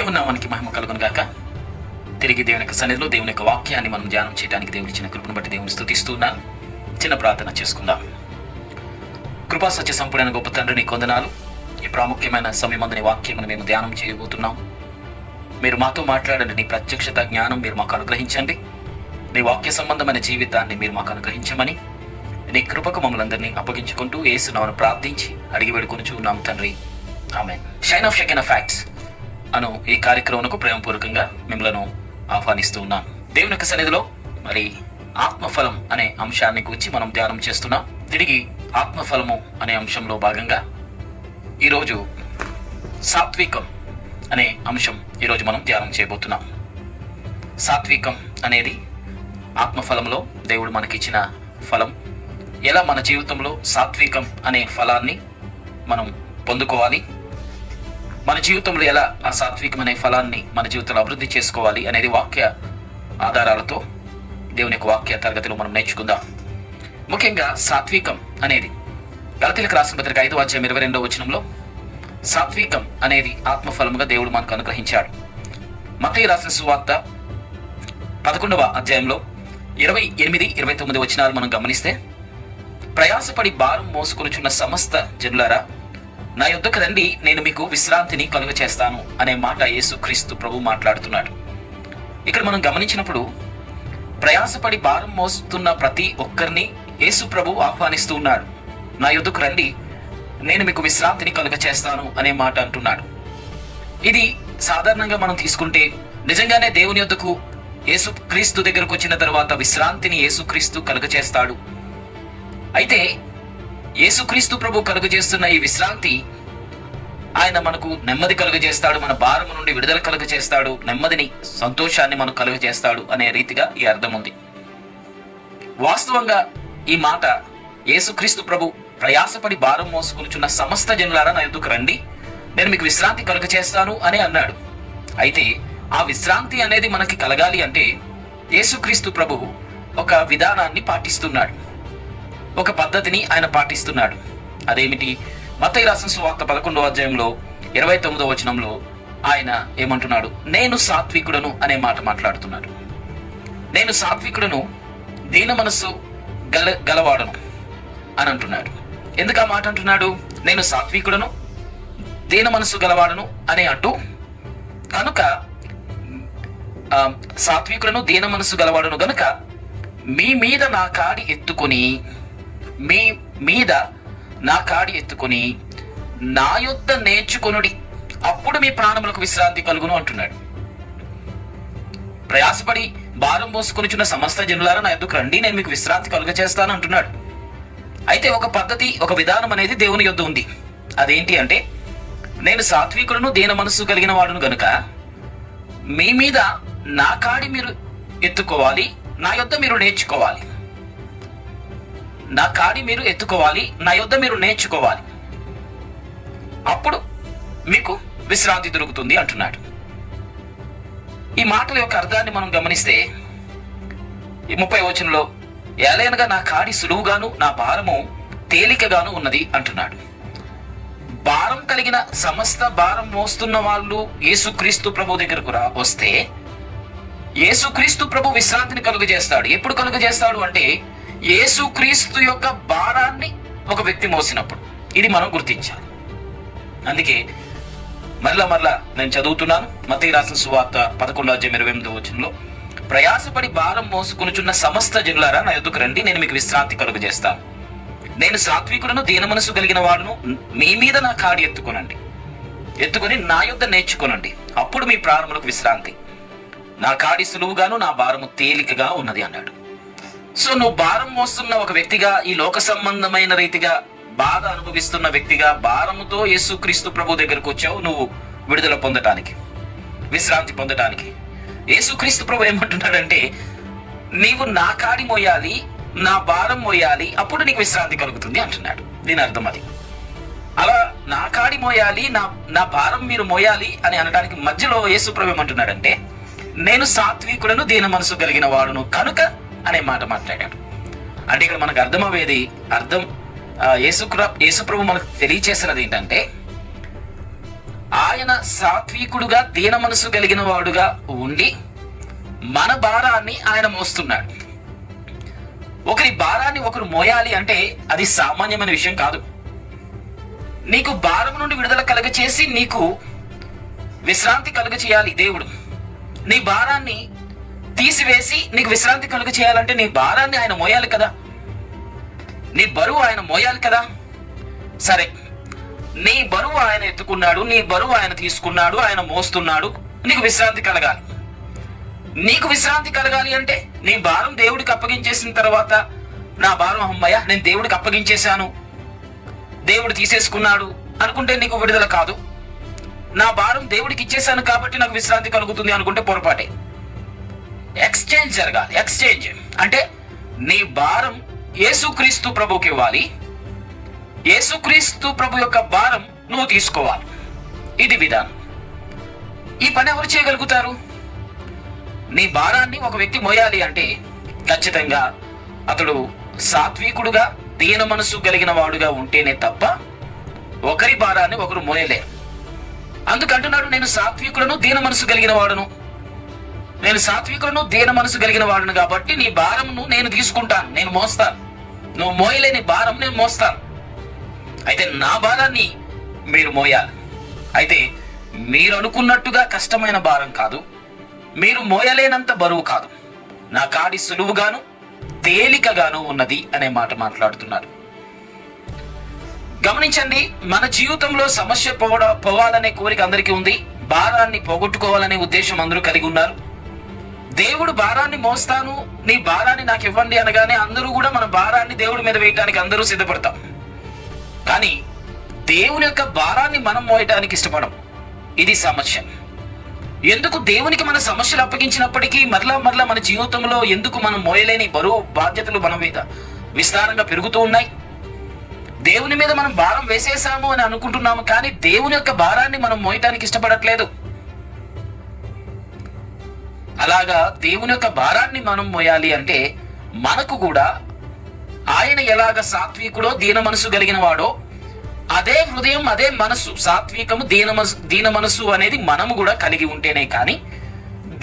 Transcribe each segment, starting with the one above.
దేవుని నామానికి మహిమ కలుగును గాక. తిరిగి దేవుని యొక్క సన్నిధిలో దేవుని యొక్క వాక్యాన్ని మనం ధ్యానం చేయడానికి దేవుని ఇచ్చిన కృపను బట్టి దేవుని స్తుతిస్తున్నాను. చిన్న ప్రార్థన చేసుకుందాం. కృపా సత్య సంపూర్ణ గొప్ప తండ్రి, నీ కొందనాలు. ఈ ప్రాముఖ్యమైన సమయమందు వాక్యమును మేము ధ్యానం చేయబోతున్నాం. మీరు మాతో మాట్లాడండి. నీ ప్రత్యక్షత జ్ఞానం మీరు మాకు అనుగ్రహించండి. నీ వాక్య సంబంధమైన జీవితాన్ని మీరు మాకు అనుగ్రహించమని నీ కృపకు మమ్మల్ని అందరినీ అప్పగించుకుంటూ యేసునామమున ప్రార్థించి అడిగి వేడుకొనుచు ఉన్నాం తండ్రి, ఆమేన్. షైన్ ఆఫ్ షెకెన్ ఫ్యాక్ట్స్ అను ఈ కార్యక్రమంకు ప్రేమపూర్వకంగా మిమ్మల్ని ఆహ్వానిస్తూ ఉన్నాను. దేవుని యొక్క సన్నిధిలో మరి ఆత్మఫలం అనే అంశాన్ని గురించి మనం ధ్యానం చేస్తున్నాం. తిరిగి ఆత్మఫలము అనే అంశంలో భాగంగా ఈరోజు సాత్వికం అనే అంశం ఈరోజు మనం ధ్యానం చేయబోతున్నాం. సాత్వికం అనేది ఆత్మఫలంలో దేవుడు మనకిచ్చిన ఫలం. ఎలా మన జీవితంలో సాత్వికం అనే ఫలాన్ని మనం పొందుకోవాలి, మన జీవితంలో ఎలా ఆ సాత్వికం అనే ఫలాన్ని మన జీవితంలో అభివృద్ధి చేసుకోవాలి అనేది వాక్య ఆధారాలతో దేవుని యొక్క వాక్య తరగతిలో మనం నేర్చుకుందాం. ముఖ్యంగా సాత్వికం అనేది గలతీయులకు రాసిన పత్రిక 5వ అధ్యాయం 22వ వచనంలో సాత్వికం అనేది ఆత్మఫలముగా దేవుడు మనకు అనుగ్రహించాడు. మత్తయి రాసిన సువార్త 11వ అధ్యాయంలో 28, 29 వచనాలు మనం గమనిస్తే, ప్రయాసపడి భారం మోసుకొనుచున్న సమస్త జనులారా నా యొద్దకు రండి, నేను మీకు విశ్రాంతిని కలుగ చేస్తాను అనే మాట యేసుక్రీస్తు ప్రభు మాట్లాడుతున్నాడు. ఇక్కడ మనం గమనించినప్పుడు ప్రయాసపడి భారం మోస్తున్న ప్రతి ఒక్కరిని యేసు ప్రభు ఆహ్వానిస్తూ ఉన్నాడు. నా యొద్దకు రండి, నేను మీకు విశ్రాంతిని కలుగ చేస్తాను అనే మాట అంటున్నాడు. ఇది సాధారణంగా మనం తీసుకుంటే నిజంగానే దేవుని యొద్దకు యేసుక్రీస్తు దగ్గరకు వచ్చిన తర్వాత విశ్రాంతిని యేసుక్రీస్తు కలుగ చేస్తాడు. అయితే యేసుక్రీస్తు ప్రభు కలుగజేస్తున్న ఈ విశ్రాంతి ఆయన మనకు నెమ్మది కలుగజేస్తాడు, మన భారము నుండి విడుదల కలుగజేస్తాడు, నెమ్మదిని సంతోషాన్ని మనకు కలుగజేస్తాడు అనే రీతిగా ఈ అర్థం ఉంది. వాస్తవంగా ఈ మాట యేసుక్రీస్తు ప్రభు ప్రయాసపడి భారం మోసుకొనుచున్న సమస్త జనులారా నా యొద్దకు రండి, నేను మీకు విశ్రాంతి కలుగజేస్తాను అని అన్నాడు. అయితే ఆ విశ్రాంతి అనేది మనకి కలగాలి అంటే యేసుక్రీస్తు ప్రభు ఒక విధానాన్ని పాటిస్తున్నాడు, ఒక పద్ధతిని ఆయన పాటిస్తున్నాడు. అదేమిటి? మత్తయి రాసిన సువార్త 11వ అధ్యాయంలో 29వ వచనంలో ఆయన ఏమంటున్నాడు? నేను సాత్వికుడను అనే మాట మాట్లాడుతున్నాడు. నేను సాత్వికుడను, దీన మనస్సు గలవాడను అని అంటున్నాడు. ఎందుకు ఆ మాట అంటున్నాడు? నేను సాత్వికుడను, దీన మనస్సు గలవాడను అని అంటూ, కనుక సాత్వికుడను దీన మనస్సు గలవాడను గనుక మీ మీద నా కాడి ఎత్తుకొని నా యొద్ద నేర్చుకొనుడి, అప్పుడు మీ ప్రాణములకు విశ్రాంతి కలుగును అంటున్నాడు. ప్రయాసపడి భారం మోసుకొనిచున్న సమస్త జనులారా నా యొద్దకు రండి, నేను మీకు విశ్రాంతి కలుగ చేస్తాను అంటున్నాడు. అయితే ఒక పద్ధతి, ఒక విధానం అనేది దేవుని యొద్ద ఉంది. అదేంటి అంటే, నేను సాత్వికులను దీన మనస్సు కలిగిన వాడును గనుక మీ మీద నా కాడి మీరు ఎత్తుకోవాలి, నా యొద్ద మీరు నేర్చుకోవాలి. నా కాడి మీరు ఎత్తుకోవాలి, నా యొద్ద మీరు నేర్చుకోవాలి, అప్పుడు మీకు విశ్రాంతి దొరుకుతుంది అంటున్నాడు. ఈ మాటల యొక్క అర్థాన్ని మనం గమనిస్తే ఈ 30వ వచనంలో ఏలయనగా నా కాడి సులువుగాను నా భారము తేలికగాను ఉన్నది అంటున్నాడు. భారం కలిగిన సమస్త భారం మోస్తున్న వాళ్ళు యేసుక్రీస్తు ప్రభు దగ్గరకు వస్తే యేసుక్రీస్తు ప్రభు విశ్రాంతిని కలుగజేస్తాడు. ఎప్పుడు కలుగజేస్తాడు అంటే యేసుక్రీస్తు యొక్క భారాన్ని ఒక వ్యక్తి మోసినప్పుడు. ఇది మనం గుర్తించాలి. అందుకే మరలా నేను చదువుతున్నాను. మత్తయి రాసిన సువార్త 11వ అధ్యాయం 28వ వచనంలో, ప్రయాసపడి భారం మోసుకొనుచున్న సమస్త జనులారా నా యొద్దకు రండి, నేను మీకు విశ్రాంతి కలుగజేస్తాను. నేను సాత్వికుడను దీన మనసు కలిగిన వాడును, మీ మీద నా కాడి ఎత్తుకొని నా యొద్ద నేర్చుకొనండి, అప్పుడు మీ ప్రాణములకు విశ్రాంతి. నా కాడి సులువుగాను నా భారము తేలికగా ఉన్నది అన్నాడు. సో నువ్వు భారం మోస్తున్న ఒక వ్యక్తిగా, ఈ లోక సంబంధమైన రీతిగా బాధ అనుభవిస్తున్న వ్యక్తిగా భారముతో యేసుక్రీస్తు ప్రభు దగ్గరకు వచ్చావు, నువ్వు విడుదల పొందటానికి, విశ్రాంతి పొందటానికి. యేసుక్రీస్తు ప్రభు ఏమంటున్నాడంటే, నీవు నా కాడి మోయాలి, నా భారం మోయాలి, అప్పుడు నీకు విశ్రాంతి కలుగుతుంది అంటున్నాడు. దీని అర్థం అది. అలా నా కాడి మోయాలి, నా భారం మీరు మోయాలి అని అనడానికి మధ్యలో యేసు ప్రభు ఏమంటున్నాడంటే, నేను సాత్వికుడను దీన మనసు కలిగిన వాడును కనుక అనే మాట మాట్లాడాడు. అంటే ఇక్కడ మనకు యేసు ప్రభు మనకు తెలియచేసినది ఏంటంటే, ఆయన సాత్వికుడుగా దీన మనసు కలిగిన వాడుగా ఉండి మన భారాన్ని ఆయన మోస్తున్నాడు. ఒకరి భారాన్ని ఒకరు మోయాలి అంటే అది సామాన్యమైన విషయం కాదు. నీకు భారం నుండి విడుదల కలుగచేసి నీకు విశ్రాంతి కలుగ చేయాలి దేవుడు. నీ భారాన్ని తీసివేసి నీకు విశ్రాంతి కలుగ చేయాలంటే నీ భారాన్ని ఆయన మోయాలి కదా, నీ బరువు ఆయన మోయాలి కదా. సరే, నీ బరువు ఆయన ఎత్తుకున్నాడు, నీ బరువు ఆయన తీసుకున్నాడు, ఆయన మోస్తున్నాడు, నీకు విశ్రాంతి కలగాలి. నీకు విశ్రాంతి కలగాలి అంటే నీ భారం దేవుడికి అప్పగించేసిన తర్వాత, నా భారం అమ్మయ్య నేను దేవుడికి అప్పగించేశాను, దేవుడు తీసేసుకున్నాడు అనుకుంటే నీకు విడుదల కాదు. నా భారం దేవుడికి ఇచ్చేశాను కాబట్టి నాకు విశ్రాంతి కలుగుతుంది అనుకుంటే పొరపాటే. ఎక్స్చేంజ్ జరగాలి. ఎక్స్చేంజ్ అంటే నీ భారం యేసుక్రీస్తు ప్రభుకి ఇవ్వాలి, యేసుక్రీస్తు ప్రభు యొక్క భారం నువ్వు తీసుకోవాలి. ఇది విధానం. ఈ పని ఎవరు చేయగలుగుతారు? నీ భారాన్ని ఒక వ్యక్తి మోయాలి అంటే ఖచ్చితంగా అతడు సాత్వికుడుగా దీన మనసు కలిగిన వాడుగా ఉంటేనే తప్ప ఒకరి భారాన్ని ఒకరు మోయలేరు. అందుకంటున్నాడు, నేను సాత్వికులను దీన మనసు కలిగిన వాడును, నేను సాత్వికులను దీన మనసు కలిగిన వాడును కాబట్టి నీ భారంను నేను తీసుకుంటాను, నేను మోస్తాను. నువ్వు మోయలేని భారం నేను మోస్తాను. అయితే నా భారాన్ని మీరు మోయాలి. అయితే మీరు అనుకున్నట్టుగా కష్టమైన భారం కాదు, మీరు మోయలేనంత బరువు కాదు, నా కాడి సులువుగాను తేలికగాను ఉన్నది అనే మాట మాట్లాడుతున్నారు. గమనించండి, మన జీవితంలో సమస్య పోవాలనే కోరిక అందరికీ ఉంది, భారాన్ని పోగొట్టుకోవాలనే ఉద్దేశం అందరూ కలిగి ఉన్నారు. దేవుడు భారాన్ని మోస్తాను, నీ భారాన్ని నాకు ఇవ్వండి అనగానే అందరూ కూడా మన భారాన్ని దేవుడి మీద వేయటానికి అందరూ సిద్ధపడతాం. కానీ దేవుని యొక్క భారాన్ని మనం మోయటానికి ఇష్టపడం. ఇది సమస్య. ఎందుకు దేవునికి మన సమస్యలు అప్పగించినప్పటికీ మరలా మన జీవితంలో ఎందుకు మనం మోయలేని బరువు బాధ్యతలు మన మీద విస్తారంగా పెరుగుతూ ఉన్నాయి? దేవుని మీద మనం భారం వేసేసాము అని అనుకుంటున్నాము, కానీ దేవుని యొక్క భారాన్ని మనం మోయటానికి ఇష్టపడట్లేదు. అలాగా దేవుని యొక్క భారాన్ని మనం మోయాలి అంటే మనకు కూడా ఆయన ఎలాగ సాత్వికుడో దీన మనసు కలిగిన వాడో అదే హృదయం, అదే మనసు, సాత్వికము దీన మనసు అనేది మనము కూడా కలిగి ఉంటేనే కానీ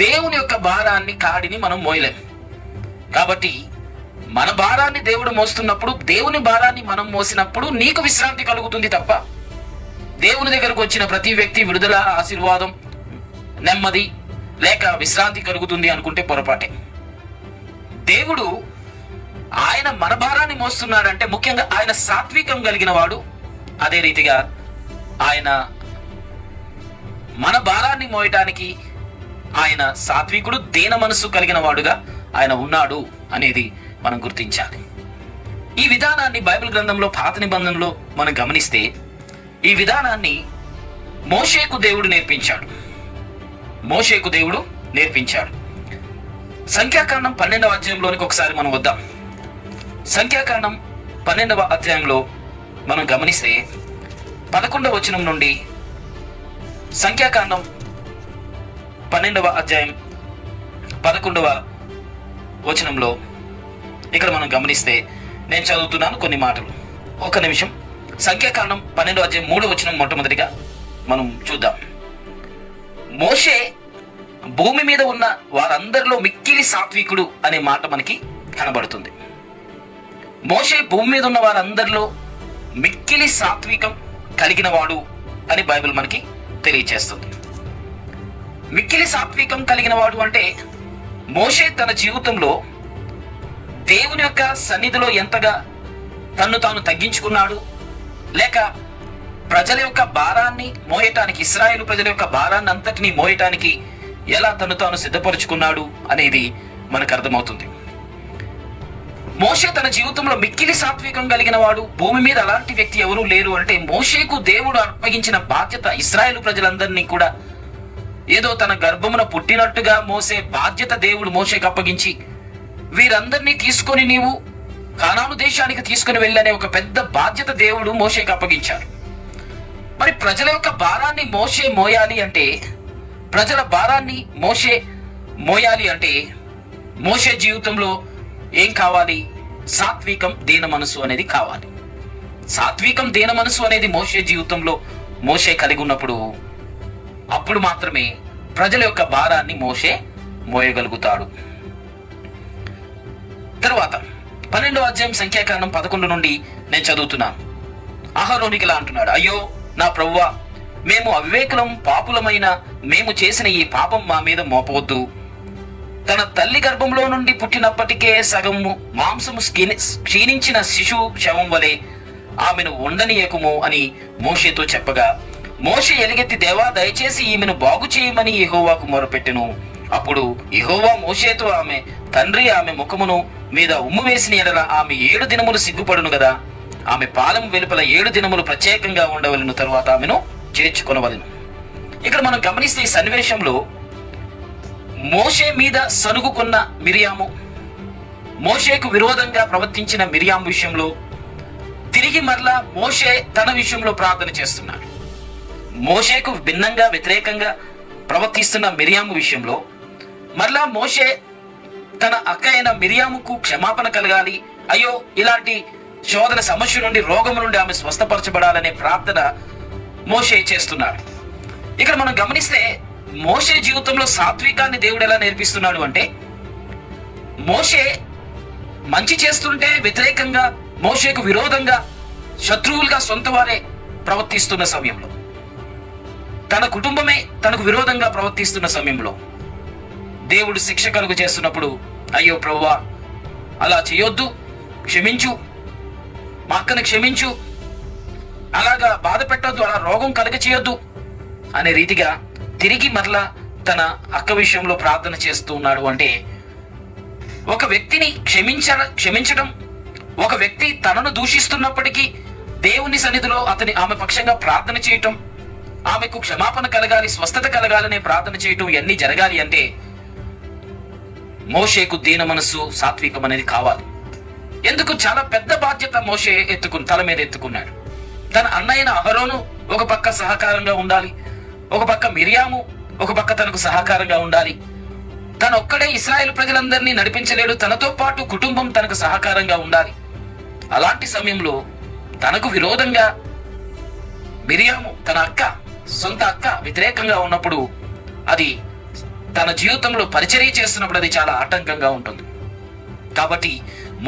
దేవుని యొక్క భారాన్ని కాడిని మనం మోయలేము. కాబట్టి మన భారాన్ని దేవుడు మోస్తున్నప్పుడు, దేవుని భారాన్ని మనం మోసినప్పుడు నీకు విశ్రాంతి కలుగుతుంది తప్ప దేవుని దగ్గరకు వచ్చిన ప్రతి వ్యక్తి విడుదల, ఆశీర్వాదం, నెమ్మది లేక విశ్రాంతి కలుగుతుంది అనుకుంటే పొరపాటే. దేవుడు ఆయన మన భారాన్ని మోస్తున్నాడంటే ముఖ్యంగా ఆయన సాత్వికం కలిగిన వాడు. అదే రీతిగా ఆయన మన భారాన్ని మోయటానికి ఆయన సాత్వికుడు, దీన మనసు కలిగిన వాడుగా ఆయన ఉన్నాడు అనేది మనం గుర్తించాలి. ఈ విధానాన్ని బైబిల్ గ్రంథంలో పాత నిబంధనలో మనం గమనిస్తే ఈ విధానాన్ని మోషేకు దేవుడు నేర్పించాడు. సంఖ్యాకాండం 12వ అధ్యాయంలోనికి ఒకసారి మనం వద్దాం. సంఖ్యాకాండం 12వ అధ్యాయంలో మనం గమనిస్తే 11వ వచనం నుండి, సంఖ్యాకాండం 12వ అధ్యాయం 11వ వచనంలో ఇక్కడ మనం గమనిస్తే నేను చదువుతున్నాను కొన్ని మాటలు. ఒక నిమిషం. సంఖ్యాకాండం 12వ అధ్యాయం 3వ వచనం మొట్టమొదటిగా మనం చూద్దాం. మోషే భూమి మీద ఉన్న వారందరిలో మిక్కిలి సాత్వికుడు అనే మాట మనకి కనబడుతుంది. మోషే భూమి మీద ఉన్న వారందరిలో మిక్కిలి సాత్వికం కలిగిన వాడు అని బైబిల్ మనకి తెలియచేస్తుంది. మిక్కిలి సాత్వికం కలిగిన వాడు అంటే మోషే తన జీవితంలో దేవుని యొక్క సన్నిధిలో ఎంతగా తన్ను తాను తగ్గించుకున్నాడు, లేక ప్రజల యొక్క భారాన్ని మోయటానికి, ఇశ్రాయేలు ప్రజల యొక్క భారాన్ని అంతటినీ మోయటానికి ఎలా తను తాను సిద్ధపరుచుకున్నాడు అనేది మనకు అర్థమవుతుంది. మోషే తన జీవితంలో మిక్కిలి సాత్వికం కలిగిన వాడు. భూమి మీద అలాంటి వ్యక్తి ఎవరూ లేరు. అంటే మోషేకు దేవుడు అప్పగించిన బాధ్యత, ఇశ్రాయేలు ప్రజలందరినీ కూడా ఏదో తన గర్భమున పుట్టినట్టుగా మోసే బాధ్యత దేవుడు మోషేకు అప్పగించి, వీరందరినీ తీసుకొని నీవు కానాను దేశానికి తీసుకుని వెళ్ళనే ఒక పెద్ద బాధ్యత దేవుడు మోషేకు అప్పగించాడు. మరి ప్రజల యొక్క భారాన్ని మోషే మోయాలి అంటే, ప్రజల భారాన్ని మోషే మోయాలి అంటే మోషే జీవితంలో ఏం కావాలి? సాత్వికం, దీన మనసు అనేది కావాలి. సాత్వికం, దీన మనసు అనేది మోషే జీవితంలో మోషే కలిగి ఉన్నప్పుడు అప్పుడు మాత్రమే ప్రజల యొక్క భారాన్ని మోషే మోయగలుగుతాడు. తరువాత 12వ అధ్యాయం సంఖ్యాకాండం 11 నుండి నేను చదువుతున్నాను. అహరోనికి ఇలా అంటున్నాడు, అయ్యో నా ప్రభువా, మేము అవివేకులం పాపులమైన మేము చేసిన ఈ పాపం మా మీద మోపవద్దు. తన తల్లి గర్భంలో నుండి పుట్టినప్పటికే సగము మాంసము క్షీణించిన శిశువు శవం వలె ఆమెను ఉండనీయకుము అని మోషేతో చెప్పగా, మోషే ఎలుగెత్తి, దేవా దయచేసి ఈమెను బాగు చేయమని యెహోవాకు మొరపెట్టెను. అప్పుడు యెహోవా మోషేతో, ఆమె తండ్రి ఆమె ముఖమును మీద ఉమ్ము వేసిన ఎడల ఆమె 7 దినములు సిగ్గుపడును కదా, ఆమె పాలెం వెలుపల 7 దినములు ప్రత్యేకంగా ఉండవలను, తరువాత ఆమెను చేర్చుకొనవలెను. ఇక్కడ మనం గమనిస్తే ఈ సన్నివేశంలో మోషే మీద సనుగుకున్న మిరియాము, మోషేకు విరోధంగా ప్రవర్తించిన మిరియాము విషయంలో తిరిగి మరలా మోషే తన విషయంలో ప్రార్థన చేస్తున్నాడు. మోషేకు భిన్నంగా వ్యతిరేకంగా ప్రవర్తిస్తున్న మిరియాము విషయంలో మరలా మోషే తన అక్క అయిన మిరియాముకు క్షమాపణ కలగాలి, అయ్యో ఇలాంటి శోధన సమస్య నుండి, రోగము నుండి ఆమె స్వస్థపరచబడాలనే ప్రార్థన మోషే చేస్తున్నాడు. ఇక్కడ మనం గమనిస్తే మోషే జీవితంలో సాత్వికాన్ని దేవుడు ఎలా నేర్పిస్తున్నాడు అంటే, మోషే మంచి చేస్తుంటే వ్యతిరేకంగా, మోషేకు విరోధంగా, శత్రువులుగా సొంత వారే ప్రవర్తిస్తున్న సమయంలో, తన కుటుంబమే తనకు విరోధంగా ప్రవర్తిస్తున్న సమయంలో దేవుడు శిక్ష కలుగు చేస్తున్నప్పుడు, అయ్యో ప్రభువా అలా చేయొద్దు, క్షమించు, మా అక్కను క్షమించు, అలాగా బాధ పెట్టొద్దు, అలా రోగం కలుగ చేయొద్దు అనే రీతిగా తిరిగి మరలా తన అక్క విషయంలో ప్రార్థన చేస్తూ ఉన్నాడు. అంటే ఒక వ్యక్తిని క్షమించడం, ఒక వ్యక్తి తనను దూషిస్తున్నప్పటికీ దేవుని సన్నిధిలో ఆమె పక్షంగా ప్రార్థన చేయటం, ఆమెకు క్షమాపణ కలగాలి, స్వస్థత కలగాలనే ప్రార్థన చేయటం, ఇవన్నీ జరగాలి అంటే మోషేకు దీన మనస్సు, సాత్వికం అనేది కావాలి. ఎందుకు? చాలా పెద్ద బాధ్యత మోషే తల మీద ఎత్తుకున్నాడు. తన అన్నయ్యన అహరోను ఒక పక్క సహకారంగా ఉండాలి, ఒక పక్క మిరియాము ఒక పక్క తనకు సహకారంగా ఉండాలి. తను ఒక్కడే ఇశ్రాయేలు ప్రజలందరినీ నడిపించలేడు, తనతో పాటు కుటుంబం తనకు సహకారంగా ఉండాలి. అలాంటి సమయంలో తనకు విరోధంగా మిరియాము, తన అక్క, సొంత అక్క వ్యతిరేకంగా ఉన్నప్పుడు, అది తన జీవితంలో పరిచర్య చేస్తున్నప్పుడు అది చాలా ఆటంకంగా ఉంటుంది. కాబట్టి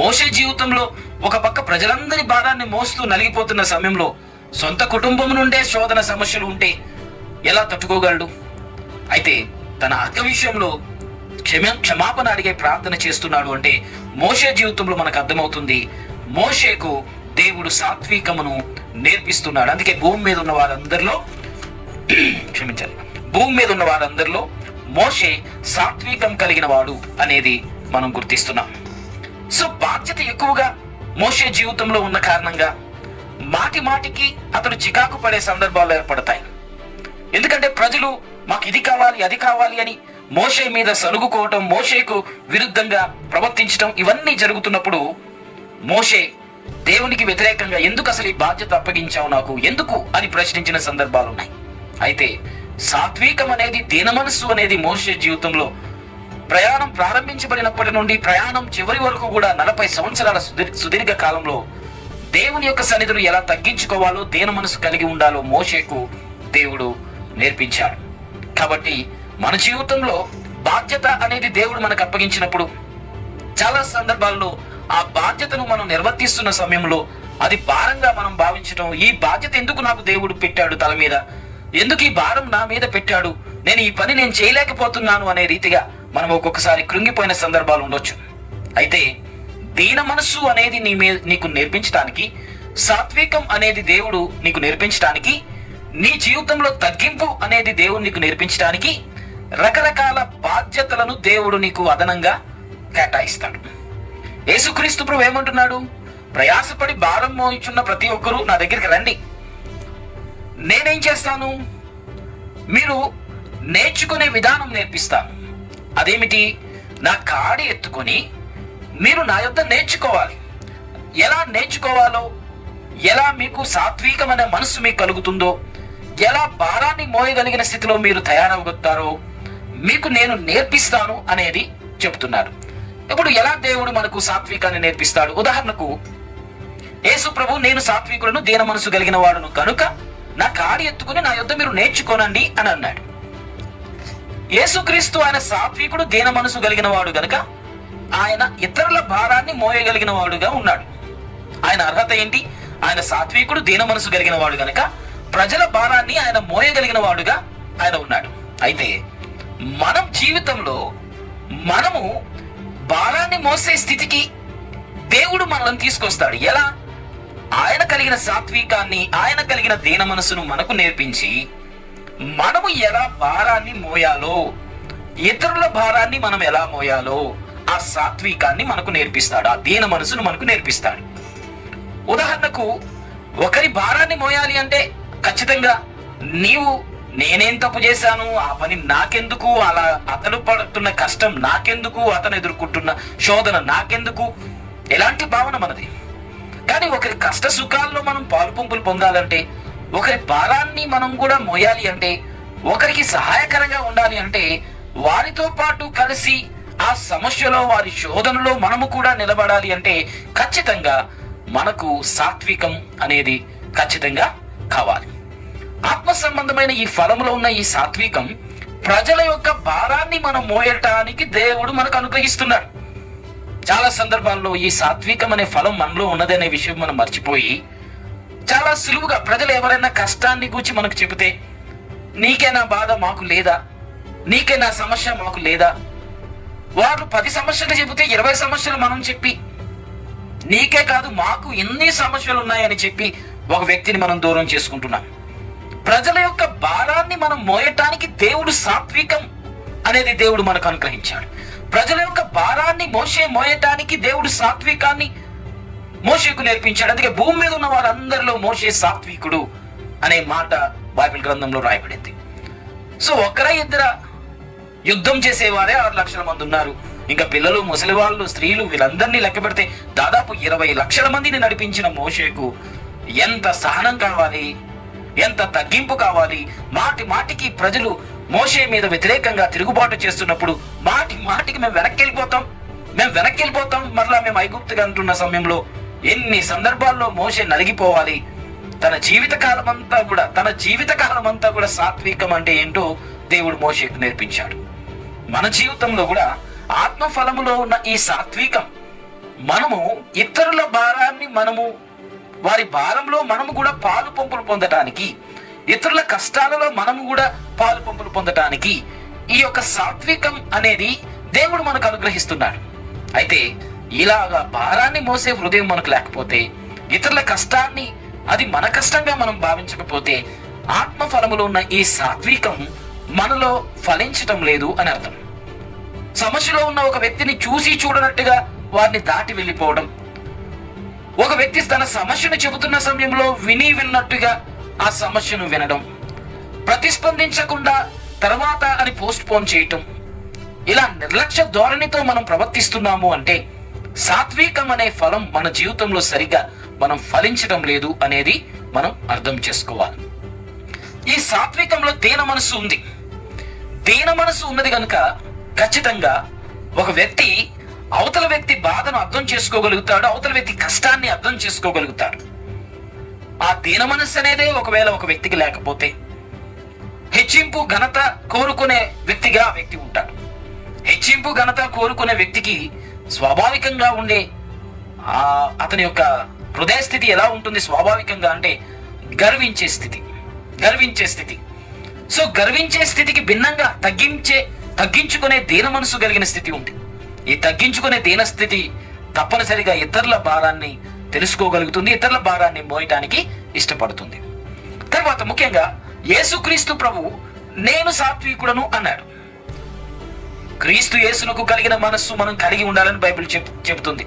మోషే జీవితంలో ఒక పక్క ప్రజలందరి భారాన్ని మోస్తూ నలిగిపోతున్న సమయంలో సొంత కుటుంబం నుండే శోధన సమస్యలు ఉంటే ఎలా తట్టుకోగలడు? అయితే తన అక్క విషయంలో క్షమాపణ అడిగే ప్రార్థన చేస్తున్నాడు అంటే మోషే జీవితంలో మనకు అర్థమవుతుంది, మోషేకు దేవుడు సాత్వికమును నేర్పిస్తున్నాడు. అందుకే భూమి మీద ఉన్న వారందరిలో మోషే సాత్వికం కలిగిన వాడు అనేది మనం గుర్తిస్తున్నాం. సో బాధ్యత ఎక్కువగా మోషే జీవితంలో ఉన్న కారణంగా మాటి మాటికి అతడు చికాకు పడే సందర్భాలు ఏర్పడతాయి. ఎందుకంటే ప్రజలు మాకు ఇది కావాలి, అది కావాలి అని మోషే మీద సనుగుకోవటం, మోషేకు విరుద్ధంగా ప్రవర్తించడం, ఇవన్నీ జరుగుతున్నప్పుడు మోషే దేవునికి వ్యతిరేకంగా, ఎందుకు అసలు ఈ బాధ్యత అప్పగించావు నాకు, ఎందుకు అని ప్రశ్నించిన సందర్భాలు ఉన్నాయి. అయితే సాత్వికం అనేది, దీన మనస్సు అనేది మోషే జీవితంలో ప్రయాణం ప్రారంభించబడినప్పటి నుండి ప్రయాణం చివరి వరకు కూడా 40 సంవత్సరాల సుదీర్ఘ కాలంలో దేవుని యొక్క సన్నిధిని ఎలా తగ్గించుకోవాలో, దీన మనసు కలిగి ఉండాలో మోషేకు దేవుడు నేర్పించాడు. కాబట్టి మన జీవితంలో బాధ్యత అనేది దేవుడు మనకు అప్పగించినప్పుడు చాలా సందర్భాల్లో ఆ బాధ్యతను మనం నిర్వర్తిస్తున్న సమయంలో అది భారంగా మనం భావించడం, ఈ బాధ్యత ఎందుకు నాకు దేవుడు పెట్టాడు తల మీద, ఎందుకు ఈ భారం నా మీద పెట్టాడు, నేను ఈ పని నేను చేయలేకపోతున్నాను అనే రీతిగా మనం ఒక్కొక్కసారి కృంగిపోయిన సందర్భాలు ఉండొచ్చు. అయితే దీన మనస్సు అనేది నీకు నేర్పించడానికి, సాత్వికం అనేది దేవుడు నీకు నేర్పించడానికి, నీ జీవితంలో తగ్గింపు అనేది దేవుడు నీకు నేర్పించడానికి రకరకాల బాధ్యతలను దేవుడు నీకు అదనంగా కేటాయిస్తాడు. యేసుక్రీస్తు ప్రభువు ఏమంటున్నాడు? ప్రయాసపడి భారం మోయుచున్న ప్రతి ఒక్కరూ నా దగ్గరికి రండి, నేనేం చేస్తాను, మీరు నేర్చుకునే విధానం నేర్పిస్తాను. అదేమిటి? నా కాడి ఎత్తుకొని మీరు నా యొద్ద నేర్చుకోవాలి. ఎలా నేర్చుకోవాలో, ఎలా మీకు సాత్వికమైన మనస్సు మీకు కలుగుతుందో, ఎలా భారాన్ని మోయగలిగిన స్థితిలో మీరు తయారవుతారో మీకు నేను నేర్పిస్తాను అనేది చెప్తున్నారు. ఇప్పుడు ఎలా దేవుడు మనకు సాత్వికాన్ని నేర్పిస్తాడు? ఉదాహరణకు యేసు ప్రభు, నేను సాత్వికులను, దీన మనసు కలిగిన వాడును కనుక నా కాడి ఎత్తుకుని నా యొద్ద మీరు నేర్చుకోనండి అని అన్నాడు. యేసుక్రీస్తు ఆయన సాత్వికుడు, దీన మనసు కలిగిన వాడు గనుక ఆయన ఇతరుల భారాన్ని మోయగలిగిన వాడుగా ఉన్నాడు. ఆయన అర్హత ఏంటి? ఆయన సాత్వికుడు, దీన మనసు కలిగిన వాడు గనుక ప్రజల భారాన్ని ఆయన మోయగలిగిన వాడుగా ఆయన ఉన్నాడు. అయితే మనం జీవితంలో మనము భారాన్ని మోసే స్థితికి దేవుడు మనల్ని తీసుకొస్తాడు. ఎలా? ఆయన కలిగిన సాత్వికాన్ని, ఆయన కలిగిన దీన మనసును మనకు నేర్పించి మనము ఎలా భారాన్ని మోయాలో, ఇతరుల భారాన్ని మనం ఎలా మోయాలో ఆ సాత్వికాన్ని మనకు నేర్పిస్తాడు, ఆ దీన మనసును మనకు నేర్పిస్తాడు. ఉదాహరణకు ఒకరి భారాన్ని మోయాలి అంటే ఖచ్చితంగా నేనేం తప్పు చేశాను, ఆ పని నాకెందుకు, అలా అతను పడుతున్న కష్టం నాకెందుకు, అతను ఎదుర్కొంటున్న శోధన నాకెందుకు, ఎలాంటి భావన మనది. కానీ ఒకరి కష్ట సుఖాల్లో మనం పాలుపంపులు పొందాలంటే, ఒకరి భారాన్ని మనం కూడా మోయాలి అంటే, ఒకరికి సహాయకరంగా ఉండాలి అంటే, వారితో పాటు కలిసి ఆ సమస్యలో, వారి శోధనలో మనము కూడా నిలబడాలి అంటే ఖచ్చితంగా మనకు సాత్వికం అనేది ఖచ్చితంగా కావాలి. ఆత్మ సంబంధమైన ఈ ఫలములో ఉన్న ఈ సాత్వికం ప్రజల యొక్క భారాన్ని మనం మోయటానికి దేవుడు మనకు అనుగ్రహిస్తున్నాడు. చాలా సందర్భాల్లో ఈ సాత్వికం అనే ఫలం మనలో ఉన్నదనే విషయం మనం మర్చిపోయి చాలా సులువుగా ప్రజలు ఎవరైనా కష్టాన్ని గూర్చి మనకు చెబితే, నీకే నా బాధ మాకు లేదా, నీకే నా సమస్య మాకు లేదా, వాళ్ళు 10 సమస్యలు చెబితే 20 సమస్యలు మనం చెప్పి, నీకే కాదు మాకు ఎన్ని సమస్యలు ఉన్నాయని చెప్పి ఒక వ్యక్తిని మనం దూరం చేసుకుంటున్నాం. ప్రజల యొక్క భారాన్ని మనం మోయటానికి దేవుడు సాత్వికం అనేది దేవుడు మనకు అనుగ్రహించాడు. ప్రజల యొక్క భారాన్ని మోయటానికి దేవుడు సాత్వికాన్ని మోషేకు నేర్పించాడు. అందుకే భూమి మీద ఉన్న వారందరిలో మోషే సాత్వికుడు అనే మాట బైబిల్ గ్రంథంలో రాయబడింది. సో ఒకరా ఇద్దరా యుద్ధం చేసేవారే 6 లక్షల మంది ఉన్నారు. ఇంకా పిల్లలు, ముసలి వాళ్ళు, స్త్రీలు వీళ్ళందరినీ లెక్క పెడితే దాదాపు 20 లక్షల మందిని నడిపించిన మోషేకు ఎంత సహనం కావాలి, ఎంత తగ్గింపు కావాలి. మాటి మాటికి ప్రజలు మోషే మీద వ్యతిరేకంగా తిరుగుబాటు చేస్తున్నప్పుడు మాటి మాటికి మేము వెనక్కి వెళ్ళిపోతాం మరలా మేము ఐగుప్తుగా అంటున్న సమయంలో ఎన్ని సందర్భాల్లో మోషే నలిగిపోవాలి. తన జీవితకాలం అంతా కూడా సాత్వికం అంటే ఏంటో దేవుడు మోషేకు నేర్పించాడు. మన జీవితంలో కూడా ఆత్మ ఫలములో ఉన్న ఈ సాత్వికం మనము ఇతరుల భారాన్ని వారి భారంలో మనము కూడా పాలు పంపులు పొందటానికి, ఇతరుల కష్టాలలో మనము కూడా పాలు పంపులు పొందటానికి ఈ యొక్క సాత్వికం అనేది దేవుడు మనకు అనుగ్రహిస్తున్నాడు. అయితే ఇలాగా భారాన్ని మోసే హృదయం మనకు లేకపోతే, ఇతరుల కష్టాన్ని అది మన కష్టంగా మనం భావించకపోతే, ఆత్మ ఫలములో ఉన్న ఈ సాత్వికం మనలో ఫలించటం లేదు అని అర్థం. సమస్యలో ఉన్న ఒక వ్యక్తిని చూసి చూడనట్టుగా వారిని దాటి వెళ్ళిపోవడం, ఒక వ్యక్తి తన సమస్యను చెబుతున్న సమయంలో విన్నట్టుగా ఆ సమస్యను వినడం, ప్రతిస్పందించకుండా తర్వాత అని పోస్ట్ పోన్ చేయటం, ఇలా నిర్లక్ష్య ధోరణితో మనం ప్రవర్తిస్తున్నాము అంటే సాత్వికం అనే ఫలం మన జీవితంలో సరిగా మనం ఫలించడం లేదు అనేది మనం అర్థం చేసుకోవాలి. ఈ సాత్వికంలో దీన మనసు ఉంది. దీన మనసు ఉన్నది కనుక ఖచ్చితంగా ఒక వ్యక్తి అవతల వ్యక్తి బాధను అర్థం చేసుకోగలుగుతాడు, అవతల వ్యక్తి కష్టాన్ని అర్థం చేసుకోగలుగుతాడు. ఆ దీన మనస్సు అనేదే ఒకవేళ ఒక వ్యక్తికి లేకపోతే హెచ్చింపు ఘనత కోరుకునే వ్యక్తిగా ఆ వ్యక్తి ఉంటాడు. హెచ్చింపు ఘనత కోరుకునే వ్యక్తికి స్వాభావికంగా ఉండే అతని యొక్క హృదయ స్థితి ఎలా ఉంటుంది స్వాభావికంగా అంటే గర్వించే స్థితి. సో గర్వించే స్థితికి భిన్నంగా తగ్గించుకునే దీన మనసు కలిగిన స్థితి ఉంది. ఈ తగ్గించుకునే దీన స్థితి తప్పనిసరిగా ఇతరుల భారాన్ని తెలుసుకోగలుగుతుంది, ఇతరుల భారాన్ని మోయటానికి ఇష్టపడుతుంది. తర్వాత ముఖ్యంగా యేసుక్రీస్తు ప్రభు నేను సాత్వికుడను అన్నాడు. క్రీస్తు యేసునకు కలిగిన మనస్సు మనం కలిగి ఉండాలని బైబిల్ చెబుతుంది.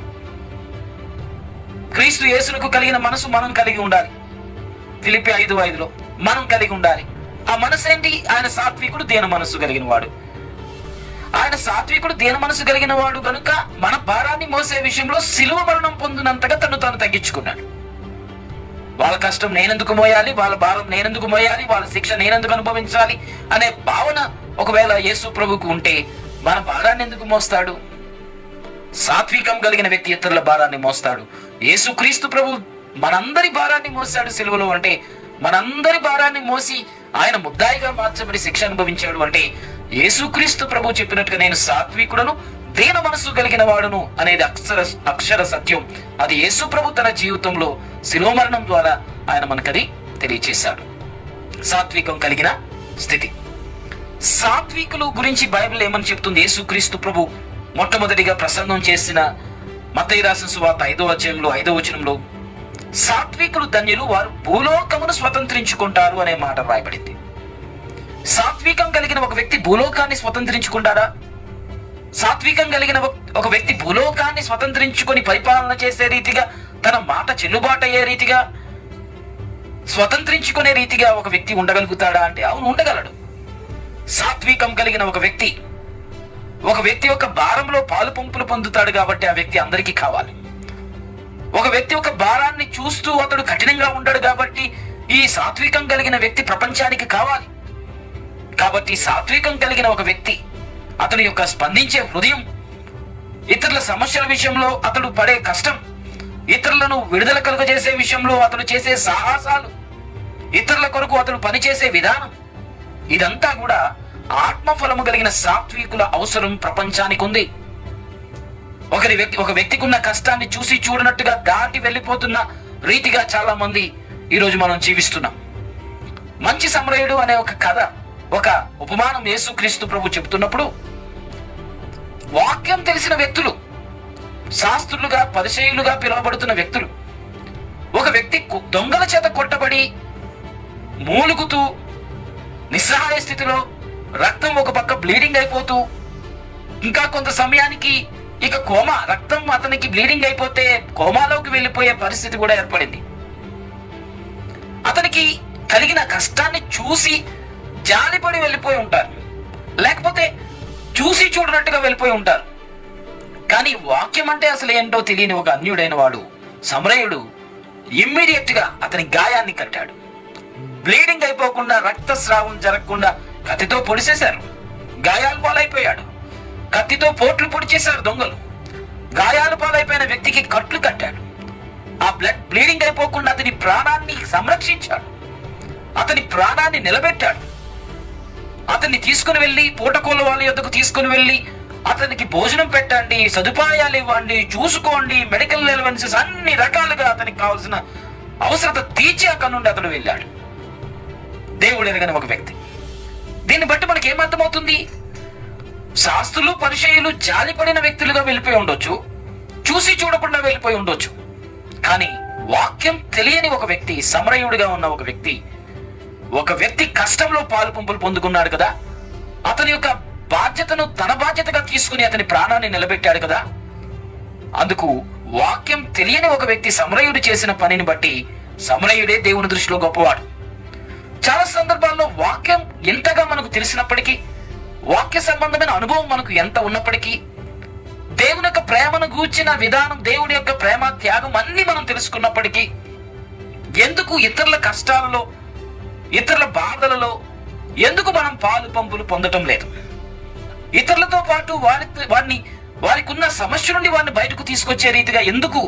క్రీస్తు యేసునకు కలిగిన మనసు మనం కలిగి ఉండాలి. ఫిలిప్పి 5:5 మనం కలిగి ఉండాలి. ఆ మనసు ఏంటి? ఆయన సాత్వికుడు, దీన మనస్సు కలిగిన వాడు. ఆయన సాత్వికుడు, దీన మనసు కలిగిన వాడు కనుక మన భారాన్ని మోసే విషయంలో శిలువ మరణం పొందినంతగా తాను తగ్గించుకున్నాడు. వాళ్ళ కష్టం నేనెందుకు మోయాలి, వాళ్ళ భారం నేనెందుకు మోయాలి, వాళ్ళ శిక్ష నేనెందుకు అనుభవించాలి అనే భావన ఒకవేళ యేసు ప్రభుకు ఉంటే మన భారాన్ని ఎందుకు మోస్తాడు? సాత్వికం కలిగిన వ్యక్తి ఇతరుల భారాన్ని మోస్తాడు. యేసుక్రీస్తు ప్రభు మనందరి భారాన్ని మోసాడు సిలువలో అంటే, మనందరి భారాన్ని మోసి ఆయన ముద్దాయిగా మార్చబడి శిక్ష అనుభవించాడు అంటే యేసుక్రీస్తు ప్రభు చెప్పినట్టుగా నేను సాత్వికుడను, దీన మనసు కలిగిన వాడును అనేది అక్షర సత్యం. అది యేసు ప్రభు తన జీవితంలో శిలువ మరణం ద్వారా ఆయన మనకది తెలియచేశాడు. సాత్వికం కలిగిన స్థితి. సాత్వికులు గురించి బైబిల్ ఏమని చెప్తుంది? యేసుక్రీస్తు ప్రభు మొట్టమొదటిగా ప్రసంగం చేసిన మత్తయి రాసిన సువార్త 5వ అధ్యాయంలో 5వ వచనంలో సాత్వికులు ధన్యులు, వారు భూలోకమును స్వతంత్రించుకుంటారు అనే మాట రాయబడింది. సాత్వికం కలిగిన ఒక వ్యక్తి భూలోకాన్ని స్వతంత్రించుకుంటారా? సాత్వికం కలిగిన ఒక వ్యక్తి భూలోకాన్ని స్వతంత్రించుకొని పరిపాలన చేసే రీతిగా, తన మాట చెల్లుబాటు అయ్యే రీతిగా, స్వతంత్రించుకునే రీతిగా ఒక వ్యక్తి ఉండగలుగుతాడా అంటే అవును, ఉండగలడు. సాత్వికం కలిగిన ఒక వ్యక్తి యొక్క భారంలో పాలు పంపులు పొందుతాడు కాబట్టి ఆ వ్యక్తి అందరికీ కావాలి. ఒక వ్యక్తి ఒక భారాన్ని చూస్తూ అతడు కఠినంగా ఉంటాడు కాబట్టి ఈ సాత్వికం కలిగిన వ్యక్తి ప్రపంచానికి కావాలి. కాబట్టి సాత్వికం కలిగిన ఒక వ్యక్తి అతని యొక్క స్పందించే హృదయం, ఇతరుల సమస్యల విషయంలో అతడు పడే కష్టం, ఇతరులను విడుదల కలుగజేసే విషయంలో అతడు చేసే సాహసాలు, ఇతరుల కొరకు అతడు పనిచేసే విధానం, ఇదంతా కూడా ఆత్మఫలము కలిగిన సాత్వికుల అవసరం ప్రపంచానికి ఉంది. ఒక వ్యక్తికి ఉన్న కష్టాన్ని చూసి చూడనట్టుగా దాటి వెళ్ళిపోతున్న రీతిగా చాలా మంది ఈరోజు మనం జీవిస్తున్నాం. మంచి సమరయుడు అనే ఒక కథ, ఒక ఉపమానం యేసుక్రీస్తు ప్రభు చెబుతున్నప్పుడు వాక్యం తెలిసిన వ్యక్తులు, శాస్త్రులుగా పరిచయులుగా పిలువబడుతున్న వ్యక్తులు, ఒక వ్యక్తి దొంగల చేత కొట్టబడి మూలుగుతూ నిస్సహాయ స్థితిలో, రక్తం ఒక పక్క బ్లీడింగ్ అయిపోతూ, ఇంకా కొంత సమయానికి ఇక కోమా, రక్తం అతనికి బ్లీడింగ్ అయిపోతే కోమాలోకి వెళ్ళిపోయే పరిస్థితి కూడా ఏర్పడింది. అతనికి కలిగిన కష్టాన్ని చూసి జాలిపడి వెళ్ళిపోయి ఉంటారు, లేకపోతే చూసి చూడనట్టుగా వెళ్ళిపోయి ఉంటారు. కానీ వాక్యం అంటే అసలు ఏంటో తెలియని ఒక అన్యుడైన వాడు సమరయుడు ఇమ్మీడియట్ గా అతని గాయాన్ని కట్టాడు. బ్లీడింగ్ అయిపోకుండా, రక్తస్రావం జరగకుండా కత్తితో పొడిచేశారు. గాయాలు పాలైపోయాడు. కత్తితో పోట్లు పొడిచేశారు దొంగలు. గాయాలు పాలైపోయిన వ్యక్తికి కట్లు కట్టాడు. ఆ బ్లీడింగ్ అయిపోకుండా అతని ప్రాణాన్ని సంరక్షించాడు, అతని ప్రాణాన్ని నిలబెట్టాడు. అతన్ని తీసుకుని వెళ్ళి పూటకోళ్ళ వాళ్ళ యొద్దకు తీసుకుని వెళ్ళి అతనికి భోజనం పెట్టండి, సదుపాయాలు ఇవ్వండి, చూసుకోండి, మెడికల్ అలవెన్సెస్ అన్ని రకాలుగా అతనికి కావాల్సిన అవసరత తీర్చి అక్కడి నుండి అతడు వెళ్ళాడు. దేవుడు ఎరగని ఒక వ్యక్తి. దీన్ని బట్టి మనకి ఏమర్థమవుతుంది? శాస్త్రులు పరిచయులు జాలిపడిన వ్యక్తులుగా వెళ్ళిపోయి ఉండొచ్చు, చూసి చూడకుండా వెళ్ళిపోయి ఉండొచ్చు. కానీ వాక్యం తెలియని ఒక వ్యక్తి, సమరయుడిగా ఉన్న ఒక వ్యక్తి కష్టంలో పాలు పంపులు పొందుకున్నాడు కదా, అతని యొక్క బాధ్యతను తన బాధ్యతగా తీసుకుని అతని ప్రాణాన్ని నిలబెట్టాడు కదా. అందుకు వాక్యం తెలియని ఒక వ్యక్తి సమరయుడు చేసిన పనిని బట్టి సమరయుడే దేవుని దృష్టిలో గొప్పవాడు. చాలా సందర్భాల్లో వాక్యం ఎంతగా మనకు తెలిసినప్పటికీ, వాక్య సంబంధమైన అనుభవం మనకు ఎంత ఉన్నప్పటికీ, దేవుని యొక్క ప్రేమను గూర్చిన విధానం, దేవుని యొక్క ప్రేమ త్యాగం అన్ని మనం తెలుసుకున్నప్పటికీ, ఎందుకు ఇతరుల కష్టాలలో, ఇతరుల బాధలలో ఎందుకు మనం పాలు పంపులు పొందటం లేదు? ఇతరులతో పాటు వారికి ఉన్న సమస్య నుండి వారిని బయటకు తీసుకొచ్చే రీతిగా ఎందుకు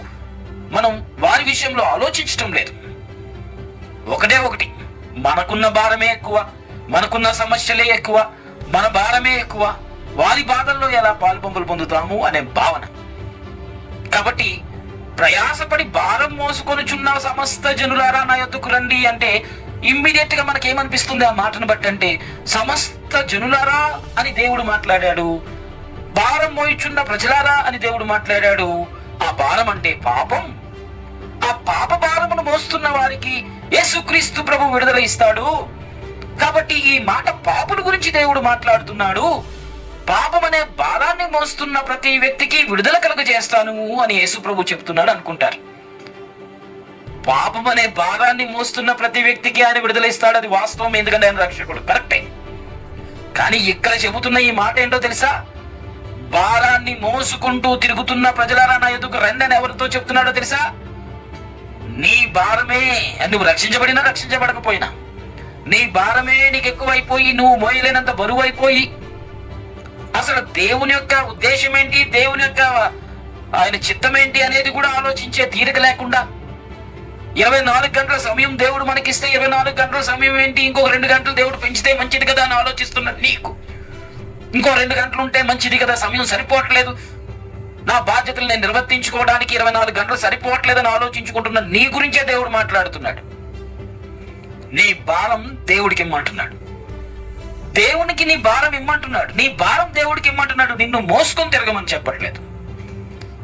మనం వారి విషయంలో ఆలోచించటం లేదు? ఒకటి, మనకున్న భారమే ఎక్కువ, మనకున్న సమస్యలే ఎక్కువ, మన భారమే ఎక్కువ, వారి బాధల్లో ఎలా పాలు పంపులు పొందుతాము అనే భావన. కాబట్టి ప్రయాసపడి భారం మోసుకొనుచున్న సమస్త జనులారా నా యొద్దకు రండి అంటే ఇమ్మీడియట్ గా మనకి ఏమనిపిస్తుంది ఆ మాటను బట్టి అంటే, సమస్త జనులారా అని దేవుడు మాట్లాడాడు, భారం మోయిచున్న ప్రజలారా అని దేవుడు మాట్లాడాడు. ఆ భారం అంటే పాపం. ఆ పాప భారమును మోస్తున్న వారికి యేసుక్రీస్తు ప్రభు విడుదల ఇస్తాడు. కాబట్టి ఈ మాట పాపుల గురించి దేవుడు మాట్లాడుతున్నాడు. పాపం అనే భారాన్ని మోస్తున్న ప్రతి వ్యక్తికి విడుదల కలుగజేస్తాను అని యేసు ప్రభు చెప్తున్నాడు అనుకుంటారు. పాపం అనే భారాన్ని మోస్తున్న ప్రతి వ్యక్తికి ఆయన విడుదల ఇస్తాడు, అది వాస్తవం, ఎందుకంటే ఆయన రక్షకుడు, కరెక్టే. కానీ ఇక్కడ చెబుతున్న ఈ మాట ఏంటో తెలుసా? భారాన్ని మోసుకుంటూ తిరుగుతున్న ప్రజలారా నా ఎదుగు రండి అని ఎవరితో చెప్తున్నాడో తెలుసా? నీ భారమే, నువ్వు రక్షించబడినా రక్షించబడకపోయినా నీ భారమే నీకు ఎక్కువైపోయి, నువ్వు మోయలేనంత బరువు అయిపోయి, అసలు దేవుని యొక్క ఉద్దేశం ఏంటి, దేవుని యొక్క ఆయన చిత్తం ఏంటి అనేది కూడా ఆలోచించే తీరిక లేకుండా, 24 గంటల సమయం దేవుడు మనకిస్తే 24 గంటల సమయం ఏంటి, ఇంకొక 2 గంటలు దేవుడు పెంచితే మంచిది కదా అని ఆలోచిస్తున్న నీకు ఇంకో 2 గంటలు ఉంటే మంచిది కదా, సమయం సరిపోవట్లేదు, నా బాధ్యతలు నేను నిర్వర్తించుకోవడానికి 24 గంటలు సరిపోవట్లేదని ఆలోచించుకుంటున్న నీ గురించే దేవుడు మాట్లాడుతున్నాడు. నీ భారం దేవుడికి ఇమ్మంటున్నాడు. దేవునికి నీ భారం ఇమ్మంటున్నాడు. నీ భారం దేవుడికి ఇమ్మంటున్నాడు. నిన్ను మోసుకొని తిరగమని చెప్పట్లేదు.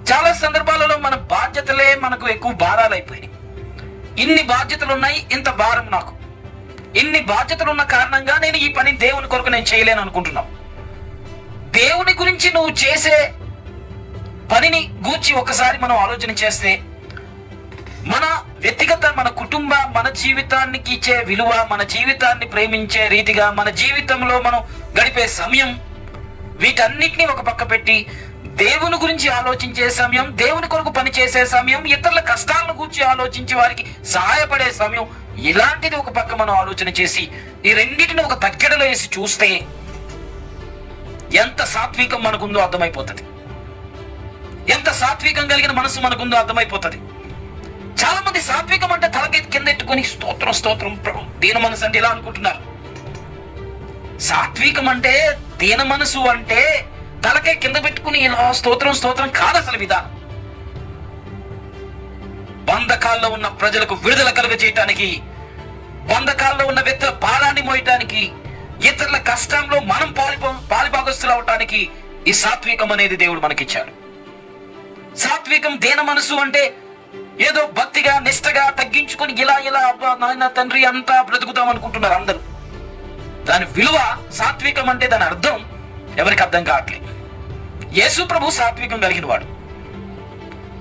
చాలా సందర్భాలలో మన బాధ్యతలే మనకు ఎక్కువ భారాలు అయిపోయినాయి. ఇన్ని బాధ్యతలు ఉన్నాయి, ఇంత భారం నాకు. ఇన్ని బాధ్యతలు ఉన్న కారణంగా నేను ఈ పని దేవుని కొరకు నేను చేయలేను అనుకుంటున్నావు. దేవుని గురించి నువ్వు చేసే పనిని గూర్చి ఒకసారి మనం ఆలోచన చేస్తే, మన వ్యక్తిగత, మన కుటుంబ, మన జీవితానికి ఇచ్చే విలువ, మన జీవితాన్ని ప్రేమించే రీతిగా, మన జీవితంలో మనం గడిపే సమయం, వీటన్నిటిని ఒక పక్క పెట్టి దేవుని గురించి ఆలోచించే సమయం, దేవుని కొరకు పని చేసే సమయం, ఇతరుల కష్టాలను గురించి ఆలోచించి వారికి సహాయపడే సమయం, ఇలాంటిది ఒక పక్క మనం ఆలోచన చేసి ఈ రెండింటిని ఒక తగ్గడలో వేసి చూస్తే ఎంత సాత్వికం మనకుందో అర్థమైపోతుంది. ఎంత సాత్వికం కలిగిన మనసు మనకుందో అర్థమైపోతుంది. చాలా మంది సాత్వికం అంటే తలకి కింద ఎట్టుకొని స్తోత్రం స్తోత్రం ప్రభు, దీన మనసు అంటే ఇలా అనుకుంటున్నారు. సాత్వికం అంటే, దీన మనసు అంటే తలకే కింద పెట్టుకుని ఇలా స్తోత్రం స్తోత్రం కాదు అసలు విధానం. బంధకాల్లో ఉన్న ప్రజలకు విడుదల కలుగజేయటానికి, బంధకాల్లో ఉన్న వ్యక్తుల భారాన్ని మోయటానికి, ఇతరుల కష్టంలో మనం పాలిభాగస్తులు అవటానికి ఈ సాత్వికం అనేది దేవుడు మనకిచ్చాడు. సాత్వికం, దీన మనసు అంటే ఏదో భక్తిగా నిష్టగా తగ్గించుకొని ఇలా అబ్బా నాయన తండ్రి అంతా బ్రతుకుతాం అనుకుంటున్నారు అందరూ. దాని విలువ, సాత్వికం అంటే దాని అర్థం ఎవరికి అర్థం కావట్లేదు. యేసు ప్రభు సాత్వికం కలిగిన వాడు.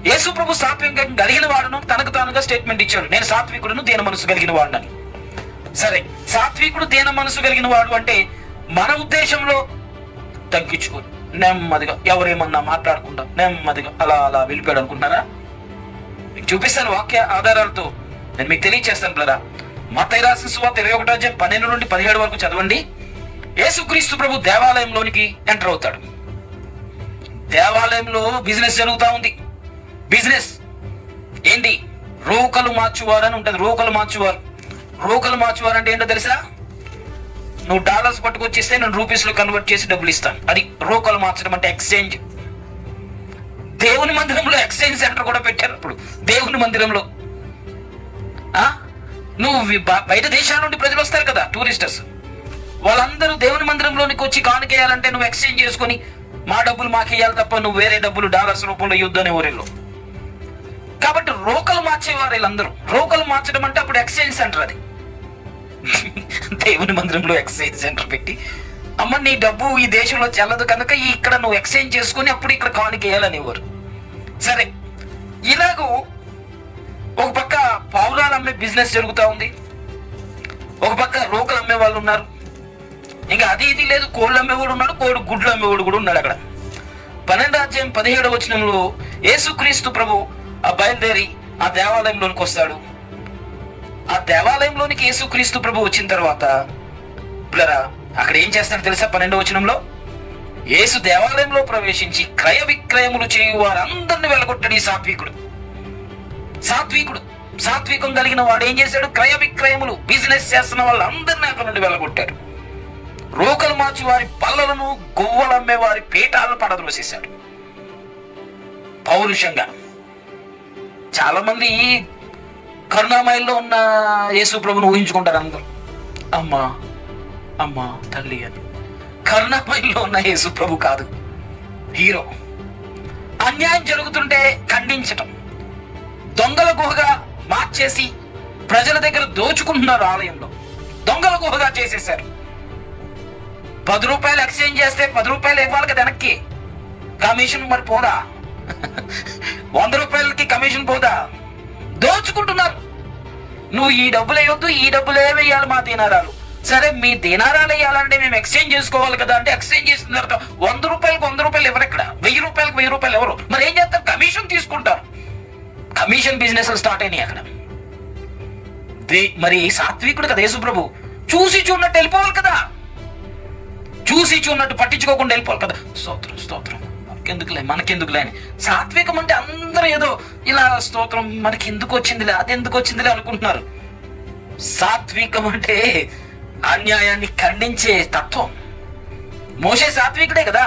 యేసు ప్రభు సాత్వికం కలిగిన వాడును తనకు తానుగా స్టేట్మెంట్ ఇచ్చాడు, నేను సాత్వికుడును దీన మనసు కలిగిన వాడునని. సరే, సాత్వికుడు దీన మనసు కలిగిన వాడు అంటే మన ఉద్దేశంలో తగ్గించుకొని నెమ్మదిగా ఎవరేమన్నా మాట్లాడుకుంటాం నెమ్మదిగా అలా వెళ్ళిపోయాడు అనుకుంటున్నారా? మీకు చూపిస్తాను వాక్య ఆధారాలతో, నేను మీకు తెలియచేస్తాను బ్రదరా. మత్తయి రాసిన సువార్త 21:12 నుండి 17 వరకు చదవండి. యేసుక్రీస్తు ప్రభు దేవాలయంలోనికి ఎంటర్ అవుతాడు. దేవాలయంలో బిజినెస్ జరుగుతూ ఉంది. బిజినెస్ ఏంటి? రోకలు మార్చువారు అని ఉంటుంది. రోకలు మార్చువారు అంటే ఏంటో తెలుసా? నువ్వు డాలర్స్ పట్టుకొచ్చిస్తే నేను రూపీస్లో కన్వర్ట్ చేసి డబ్బులు ఇస్తాను. అది రోకలు మార్చడం అంటే ఎక్స్చేంజ్. దేవుని మందిరంలో ఎక్స్చేంజ్ సెంటర్ కూడా పెట్టారు ఇప్పుడు. దేవుని మందిరంలో నువ్వు బయట దేశాల నుండి ప్రజలు వస్తారు కదా, టూరిస్టర్స్, వాళ్ళందరూ దేవుని మందిరంలోనికి వచ్చి కానుకేయాలంటే నువ్వు ఎక్స్చేంజ్ చేసుకొని మా డబ్బులు మాకేయాలి తప్ప నువ్వు వేరే డబ్బులు డాలర్స్ రూపంలో ఇవ్వద్దనే ఊరిలో. కాబట్టి రోకలు మార్చేవారు వీళ్ళందరూ. రోకలు మార్చడం అంటే అప్పుడు ఎక్స్చేంజ్ సెంటర్. అది దేవుని మందిరంలో ఎక్స్చేంజ్ సెంటర్ పెట్టి, అమ్మ నీ డబ్బు ఈ దేశంలో చెల్లదు కనుక ఇక్కడ నువ్వు ఎక్స్చేంజ్ చేసుకుని అప్పుడు ఇక్కడ కానుకేయాలనేవారు. సరే, ఇలాగూ ఒక పక్క పావురాలు అమ్మే బిజినెస్ జరుగుతూ ఉంది, ఒక పక్క రోకలు అమ్మే వాళ్ళు ఉన్నారు, ఇంకా అది ఇది లేదు, కోళ్ళు అమ్మేవాడు ఉన్నాడు, కోడి గుడ్లు అమ్మేవాడు కూడా ఉన్నాడు. అక్కడ 12:17 యేసుక్రీస్తు ప్రభు బయలుదేరి ఆ దేవాలయంలోనికి వస్తాడు. ఆ దేవాలయంలోనికి యేసుక్రీస్తు ప్రభు వచ్చిన తర్వాత అక్కడ ఏం చేస్తాడు తెలుసా? 12 యేసు దేవాలయంలో ప్రవేశించి క్రయ విక్రయములు చేయు వారందరిని వెళ్ళగొట్టాడు. ఈ సాత్వికం కలిగిన వాడు ఏం చేశాడు? క్రయ విక్రయములు, బిజినెస్ చేస్తున్న వాళ్ళందరినీ అక్కడ నుండి వెళ్ళగొట్టాడు. రోకలు మార్చి వారి పళ్ళలను, గువ్వలు అమ్మే వారి పీఠాలను పడద్రోసేశాడు పౌరుషంగా. చాలా మంది కరుణామయంలో ఉన్న యేసు ప్రభుని ఊహించుకుంటారు అందరూ. అమ్మా తల్లి అని. కరుణామయంలో ఉన్న యేసు ప్రభు కాదు, హీరో. అన్యాయం జరుగుతుంటే ఖండించటం, దొంగల గుహగా మార్చేసి ప్రజల దగ్గర దోచుకుంటున్నారు. ఆలయంలో దొంగల గుహగా చేసేశారు. 10 రూపాయలు ఎక్స్చేంజ్ చేస్తే 10 రూపాయలు ఇవ్వాలి కదా వెనక్కి, కమిషన్ మరి పోదా? 100 రూపాయలకి కమిషన్ పోదా? దోచుకుంటున్నారు. నువ్వు ఈ డబ్బులు వేయొద్దు, ఈ డబ్బులే వేయాలి మా దీనారాలు. సరే, మీ దీనారాలు వేయాలంటే మేము ఎక్స్చేంజ్ చేసుకోవాలి కదా అంటే ఎక్స్చేంజ్ చేసిన తర్వాత 100 రూపాయలకు 100 రూపాయలు ఎవరు? ఇక్కడ 1000 రూపాయలకు 1000 రూపాయలు ఎవరు? మరి ఏం చేస్తారు? కమిషన్ తీసుకుంటారు. కమిషన్ బిజినెస్ స్టార్ట్ అయినాయి అక్కడ. మరి సాత్వికుడు కదా యేసు ప్రభు, చూసి చూడనట్టు వెళ్ళిపోవాలి కదా, చూసి చూడనట్టు పట్టించుకోకుండా వెళ్ళిపోవాలి కదా. స్తోత్రం మనకెందుకులే అని. సాత్వికం అంటే అందరూ ఏదో ఇలా స్తోత్రం మనకి ఎందుకు వచ్చిందిలే, అది ఎందుకు వచ్చిందిలే అనుకుంటున్నారు. సాత్వికం అంటే అన్యాయాన్ని ఖండించే తత్వం, మోషే సాత్వికుడే కదా.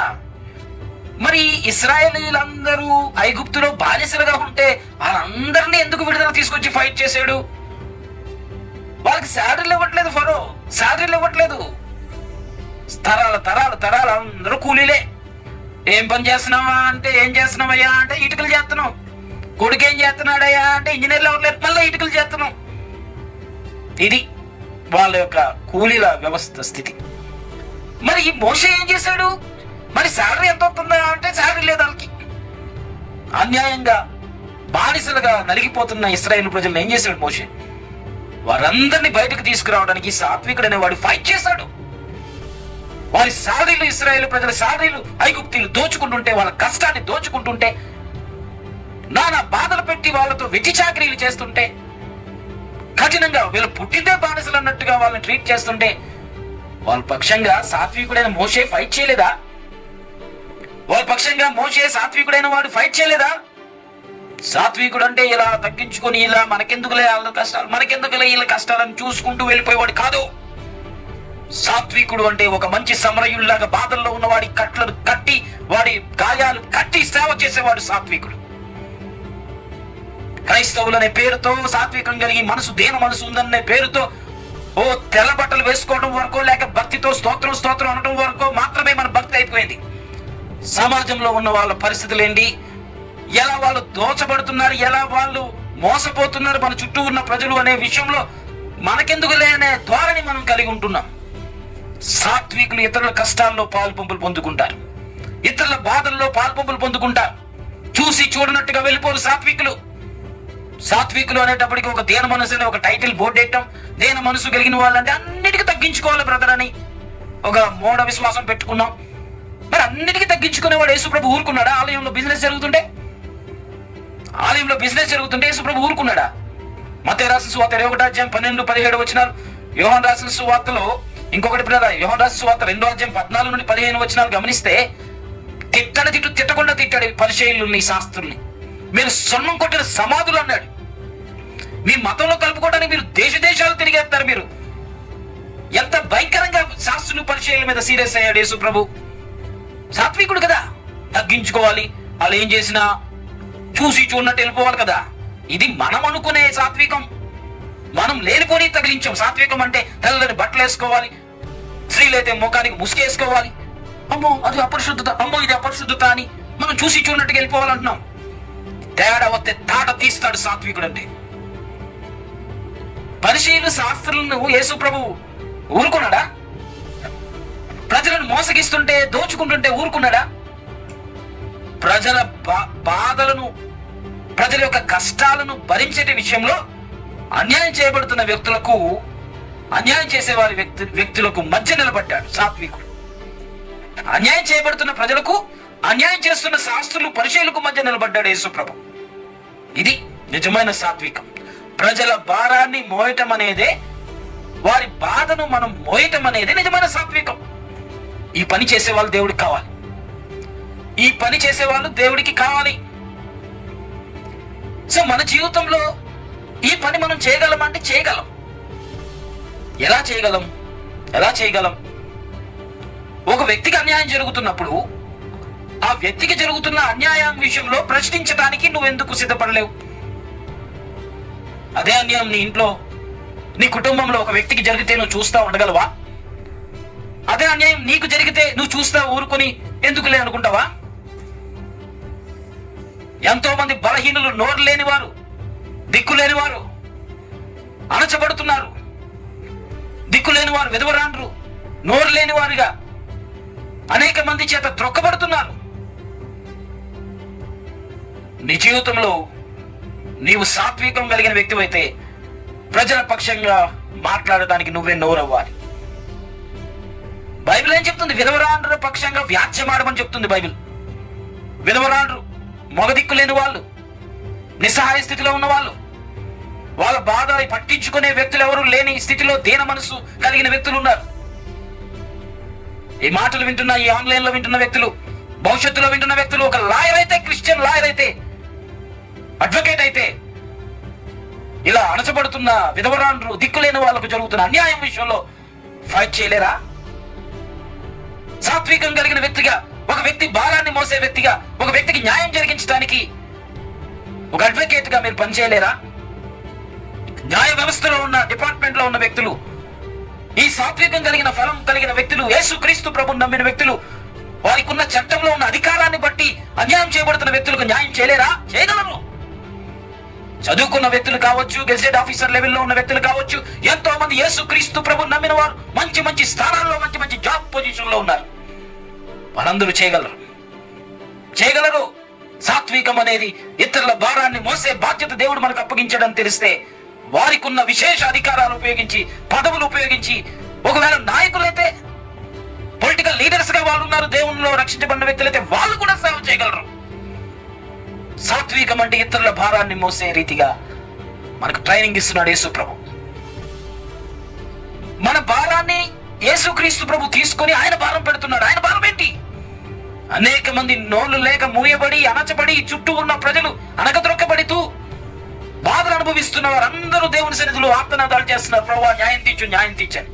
మరి ఇశ్రాయేలీలందరూ ఐగుప్తులో బానిసలుగా ఉంటే వాళ్ళందరినీ ఎందుకు విడుదల తీసుకొచ్చి ఫైట్ చేశాడు? వాళ్ళకి శాలరీలు ఇవ్వట్లేదు, ఫరో శాలరీలు ఇవ్వట్లేదు. తరాల తరాల తరాలు అందరూ కూలీలే. ఏం పని చేస్తున్నావా అంటే ఏం చేస్తున్నావయ్యా అంటే ఇటుకలు చేస్తున్నాం. కొడుకు ఏం చేస్తున్నాడయ్యా అంటే ఇంజనీర్లు ఎవరు మళ్ళీ ఇటుకలు చేస్తున్నాం. ఇది వాళ్ళ యొక్క కూలీల వ్యవస్థ స్థితి. మరి ఈ మోషే ఏం చేశాడు? మరి శాలరీ ఎంత అవుతుందా అంటే శాలరీ లేదు వాళ్ళకి. అన్యాయంగా బానిసలుగా నలిగిపోతున్న ఇశ్రాయేలు ప్రజలను ఏం చేశాడు మోషే? వారందరినీ బయటకు తీసుకురావడానికి సాత్వికుడు అనేవాడు ఫైట్ చేశాడు. వారి శాలరీలు, ఇశ్రాయేలు ప్రజల శాలరీలు ఐగుప్తీయులు దోచుకుంటుంటే, వాళ్ళ కష్టాన్ని దోచుకుంటుంటే, నానా బాధలు పెట్టి వాళ్ళతో వెట్టి చాకరీలు చేస్తుంటే, కఠినంగా వీళ్ళు పుట్టిందే బానిసలు అన్నట్టుగా వాళ్ళని ట్రీట్ చేస్తుంటే, వాళ్ళ పక్షంగా సాత్వికుడైన మోషే ఫైట్ చేయలేదా? వాళ్ళ పక్షంగా మోషే సాత్వికుడైన వాడు ఫైట్ చేయలేదా? సాత్వికుడు అంటే ఇలా తగ్గించుకొని ఇలా మనకెందుకులే వాళ్ళ కష్టాలు, మనకెందుకులే వీళ్ళ కష్టాలను చూసుకుంటూ వెళ్ళిపోయేవాడు కాదు. సాత్వికుడు అంటే ఒక మంచి సమరయుల్లాగా బాధల్లో ఉన్నవాడి కట్లను కట్టి, వాడి గాయాలు కట్టి సేవ చేసేవాడు సాత్వికుడు. క్రైస్తవులు అనే పేరుతో, సాత్వికం కలిగి మనసు దేన మనసు ఉందనే పేరుతో ఓ తెల్ల బట్టలు వేసుకోవడం వరకు, లేక భక్తితో స్తోత్రం స్తోత్రం అనడం వరకు మాత్రమే మన భక్తి అయిపోయింది. సమాజంలో ఉన్న వాళ్ళ పరిస్థితులు ఏంటి, ఎలా వాళ్ళు దోచబడుతున్నారు, ఎలా వాళ్ళు మోసపోతున్నారు మన చుట్టూ ఉన్న ప్రజలు అనే విషయంలో మనకెందుకులే అనే ధోరణి మనం కలిగి ఉంటున్నాం. సాత్వికులు ఇతరుల కష్టాల్లో పాలుపంపులు పొందుకుంటారు, ఇతరుల బాధల్లో పాలుపంపులు పొందుకుంటారు. చూసి చూడనట్టుగా వెళ్ళిపోరు సాత్వికులు. సాత్వికులు అనేటప్పటికి ఒక దేన మనసు అనే ఒక టైటిల్ బోర్డు వేయటం, దేన మనసు కలిగిన వాళ్ళంటే అన్నిటికీ తగ్గించుకోవాలి బ్రదర్ అని ఒక మూఢ విశ్వాసం పెట్టుకున్నాం. మరి అన్నిటికీ తగ్గించుకునేవాడు యేసుప్రభు ఊరుకున్నాడా? ఆలయంలో బిజినెస్ జరుగుతుంటే యేసుప్రభు ఊరుకున్నాడా? మత్తయి రాసిన సువార్త 21:12-17 వచనాలు, యోహాను రాసిన సువార్తలో ఇంకొకటి బ్రదర్, యోహాను రాసిన సువార్త 2:14-15 గమనిస్తే, తిట్టని తిట్టకుండా తిట్టాడు పరిసయ్యుల్ని, శాస్త్రుల్ని. మీరు సొన్నం కొట్టిన సమాధులు అన్నాడు. మీ మతంలో కలుపుకోవడానికి మీరు దేశాలు తిరిగేస్తారు. మీరు ఎంత భయంకరంగా శాస్త్రులు పరిచయాల మీద సీరియస్ అయ్యాడు యేసు ప్రభు. సాత్వికుడు కదా, తగ్గించుకోవాలి. వాళ్ళు ఏం చేసినా చూసి చూడనట్టు వెళ్ళిపోవాలి కదా. ఇది మనం అనుకునే సాత్వికం. మనం లేనిపోని తగిలించాం. సాత్వికం అంటే తెల్లని బట్టలు వేసుకోవాలి, స్త్రీలైతే ముఖానికి ముసుకేసుకోవాలి, అమ్మో అది అపరిశుద్ధత, అమ్మో ఇది అపరిశుద్ధత అని మనం చూసి చూడనట్టుగా వెళ్ళిపోవాలంటున్నాం. తేడా వస్తే తాట తీస్తాడు సాత్వికుడు అంటే. పరిశీలు శాస్త్రులను యేసు ప్రభు ఊరుకున్నాడా? ప్రజలను మోసగిస్తుంటే, దోచుకుంటుంటే ఊరుకున్నాడా? ప్రజల బాధలను, ప్రజల యొక్క కష్టాలను భరించే విషయంలో అన్యాయం చేయబడుతున్న వ్యక్తులకు, అన్యాయం చేసే వారి వ్యక్తులకు మధ్య నిలబడ్డాడు సాత్వికుడు. అన్యాయం చేయబడుతున్న ప్రజలకు, అన్యాయం చేస్తున్న శాస్త్రులు పరిచయులకు మధ్య నిలబడ్డాడు యేసు ప్రభు. ఇది నిజమైన సాత్వికం. ప్రజల భారాన్ని మోయటం అనేదే, వారి బాధను మనం మోయటం అనేది నిజమైన సాత్వికం. ఈ పని చేసేవాళ్ళు దేవుడికి కావాలి. ఈ పని చేసేవాళ్ళు దేవుడికి కావాలి. సో మన జీవితంలో ఈ పని మనం చేయగలమంటే చేయగలం. ఎలా చేయగలం? ఒక వ్యక్తికి అన్యాయం జరుగుతున్నప్పుడు ఆ వ్యక్తికి జరుగుతున్న అన్యాయం విషయంలో ప్రశ్నించడానికి నువ్వెందుకు సిద్ధపడలేవు? అదే అన్యాయం నీ ఇంట్లో, నీ కుటుంబంలో ఒక వ్యక్తికి జరిగితే నువ్వు చూస్తా ఉండగలవా? అదే అన్యాయం నీకు జరిగితే నువ్వు చూస్తా ఊరుకొని ఎందుకులే అనుకుంటావా? ఎంతో మంది బలహీనులు, నోరు లేనివారు, దిక్కు లేనివారు అణచబడుతున్నారు. దిక్కు లేనివారు, విధవరాండ్రు, నోరు లేనివారుగా అనేక మంది చేత త్రొక్కబడుతున్నారు. నీ జీవితంలో నీవు సాత్వికం కలిగిన వ్యక్తివైతే ప్రజల పక్షంగా మాట్లాడటానికి నువ్వే నోరవ్వాలి. బైబిల్ ఏం చెప్తుంది? విధవరాండ్ర పక్షంగా వ్యాజ్యమాడమని చెప్తుంది బైబిల్. విధవరాండ్రు, మొగదిక్కు లేని వాళ్ళు, నిస్సహాయ స్థితిలో ఉన్న వాళ్ళు, వాళ్ళ బాధ పట్టించుకునే వ్యక్తులు ఎవరు లేని స్థితిలో దీన మనసు కలిగిన వ్యక్తులు ఉన్నారు. ఈ మాటలు వింటున్న, ఈ ఆన్లైన్ లో వింటున్న వ్యక్తులు, భవిష్యత్తులో వింటున్న వ్యక్తులు, ఒక లాయర్ అయితే, క్రిస్టియన్ లాయర్ అయితే, అడ్వకేట్ అయితే, ఇలా అణచబడుతున్న విధవరాండ్రు, దిక్కులేని వాళ్ళకు జరుగుతున్న అన్యాయం విషయంలో ఫైట్ చేయలేరా? సాత్వికం కలిగిన వ్యక్తిగా, ఒక వ్యక్తి భారాన్ని మోసే వ్యక్తిగా, ఒక వ్యక్తికి న్యాయం జరిగించడానికి ఒక అడ్వకేట్ గా మీరు పనిచేయలేరా? న్యాయ వ్యవస్థలో ఉన్న, డిపార్ట్మెంట్ లో ఉన్న వ్యక్తులు, ఈ సాత్వికం కలిగిన ఫలం కలిగిన వ్యక్తులు, యేసుక్రీస్తు ప్రభువుని నమ్మిన వ్యక్తులు, వారికి ఉన్న చట్టంలో ఉన్న అధికారాన్ని బట్టి అన్యాయం చేయబడుతున్న వ్యక్తులకు న్యాయం చేయలేరా? చేయగలరు. చదువుకున్న వ్యక్తులు కావచ్చు, గెజెట్ ఆఫీసర్ లెవెల్లో ఉన్న వ్యక్తులు కావచ్చు, ఎంతో మంది యేసుక్రీస్తు ప్రభువుని నమ్మిన వారు మంచి మంచి స్థానాల్లో, మంచి మంచి జాబ్ పొజిషన్ లో ఉన్నారు. వారందరూ చేయగలరు. సాత్వికం అనేది ఇతరుల భారాన్ని మోసే బాధ్యత దేవుడు మనకు అప్పగించడం తెలిస్తే, వారికి ఉన్న విశేష అధికారాలు ఉపయోగించి, పదవులు ఉపయోగించి, ఒకవేళ నాయకులైతే, పొలిటికల్ లీడర్స్ గా వాళ్ళు ఉన్నారు, దేవునిలో రక్షించబడిన వ్యక్తులైతే వాళ్ళు కూడా సేవ చేయగలరు. సాత్వికం అంటే ఇతరుల భారాన్ని మోసే రీతిగా మనకు ట్రైనింగ్ ఇస్తున్నాడు యేసు ప్రభు. మన భారాన్ని యేసుక్రీస్తు ప్రభు తీసుకొని ఆయన భారం పెడుతున్నాడు. ఆయన భారం ఏంటి? అనేక మంది నోళ్లు లేక మూయబడి, అణచబడి, చుట్టూ ఉన్న ప్రజలు అనగదొక్కబడుతూ బాధలు అనుభవిస్తున్న వారందరూ దేవుని సన్నిధిలో ఆర్తనాదాలు చేస్తున్నారు, ప్రభువా న్యాయం తీర్చని.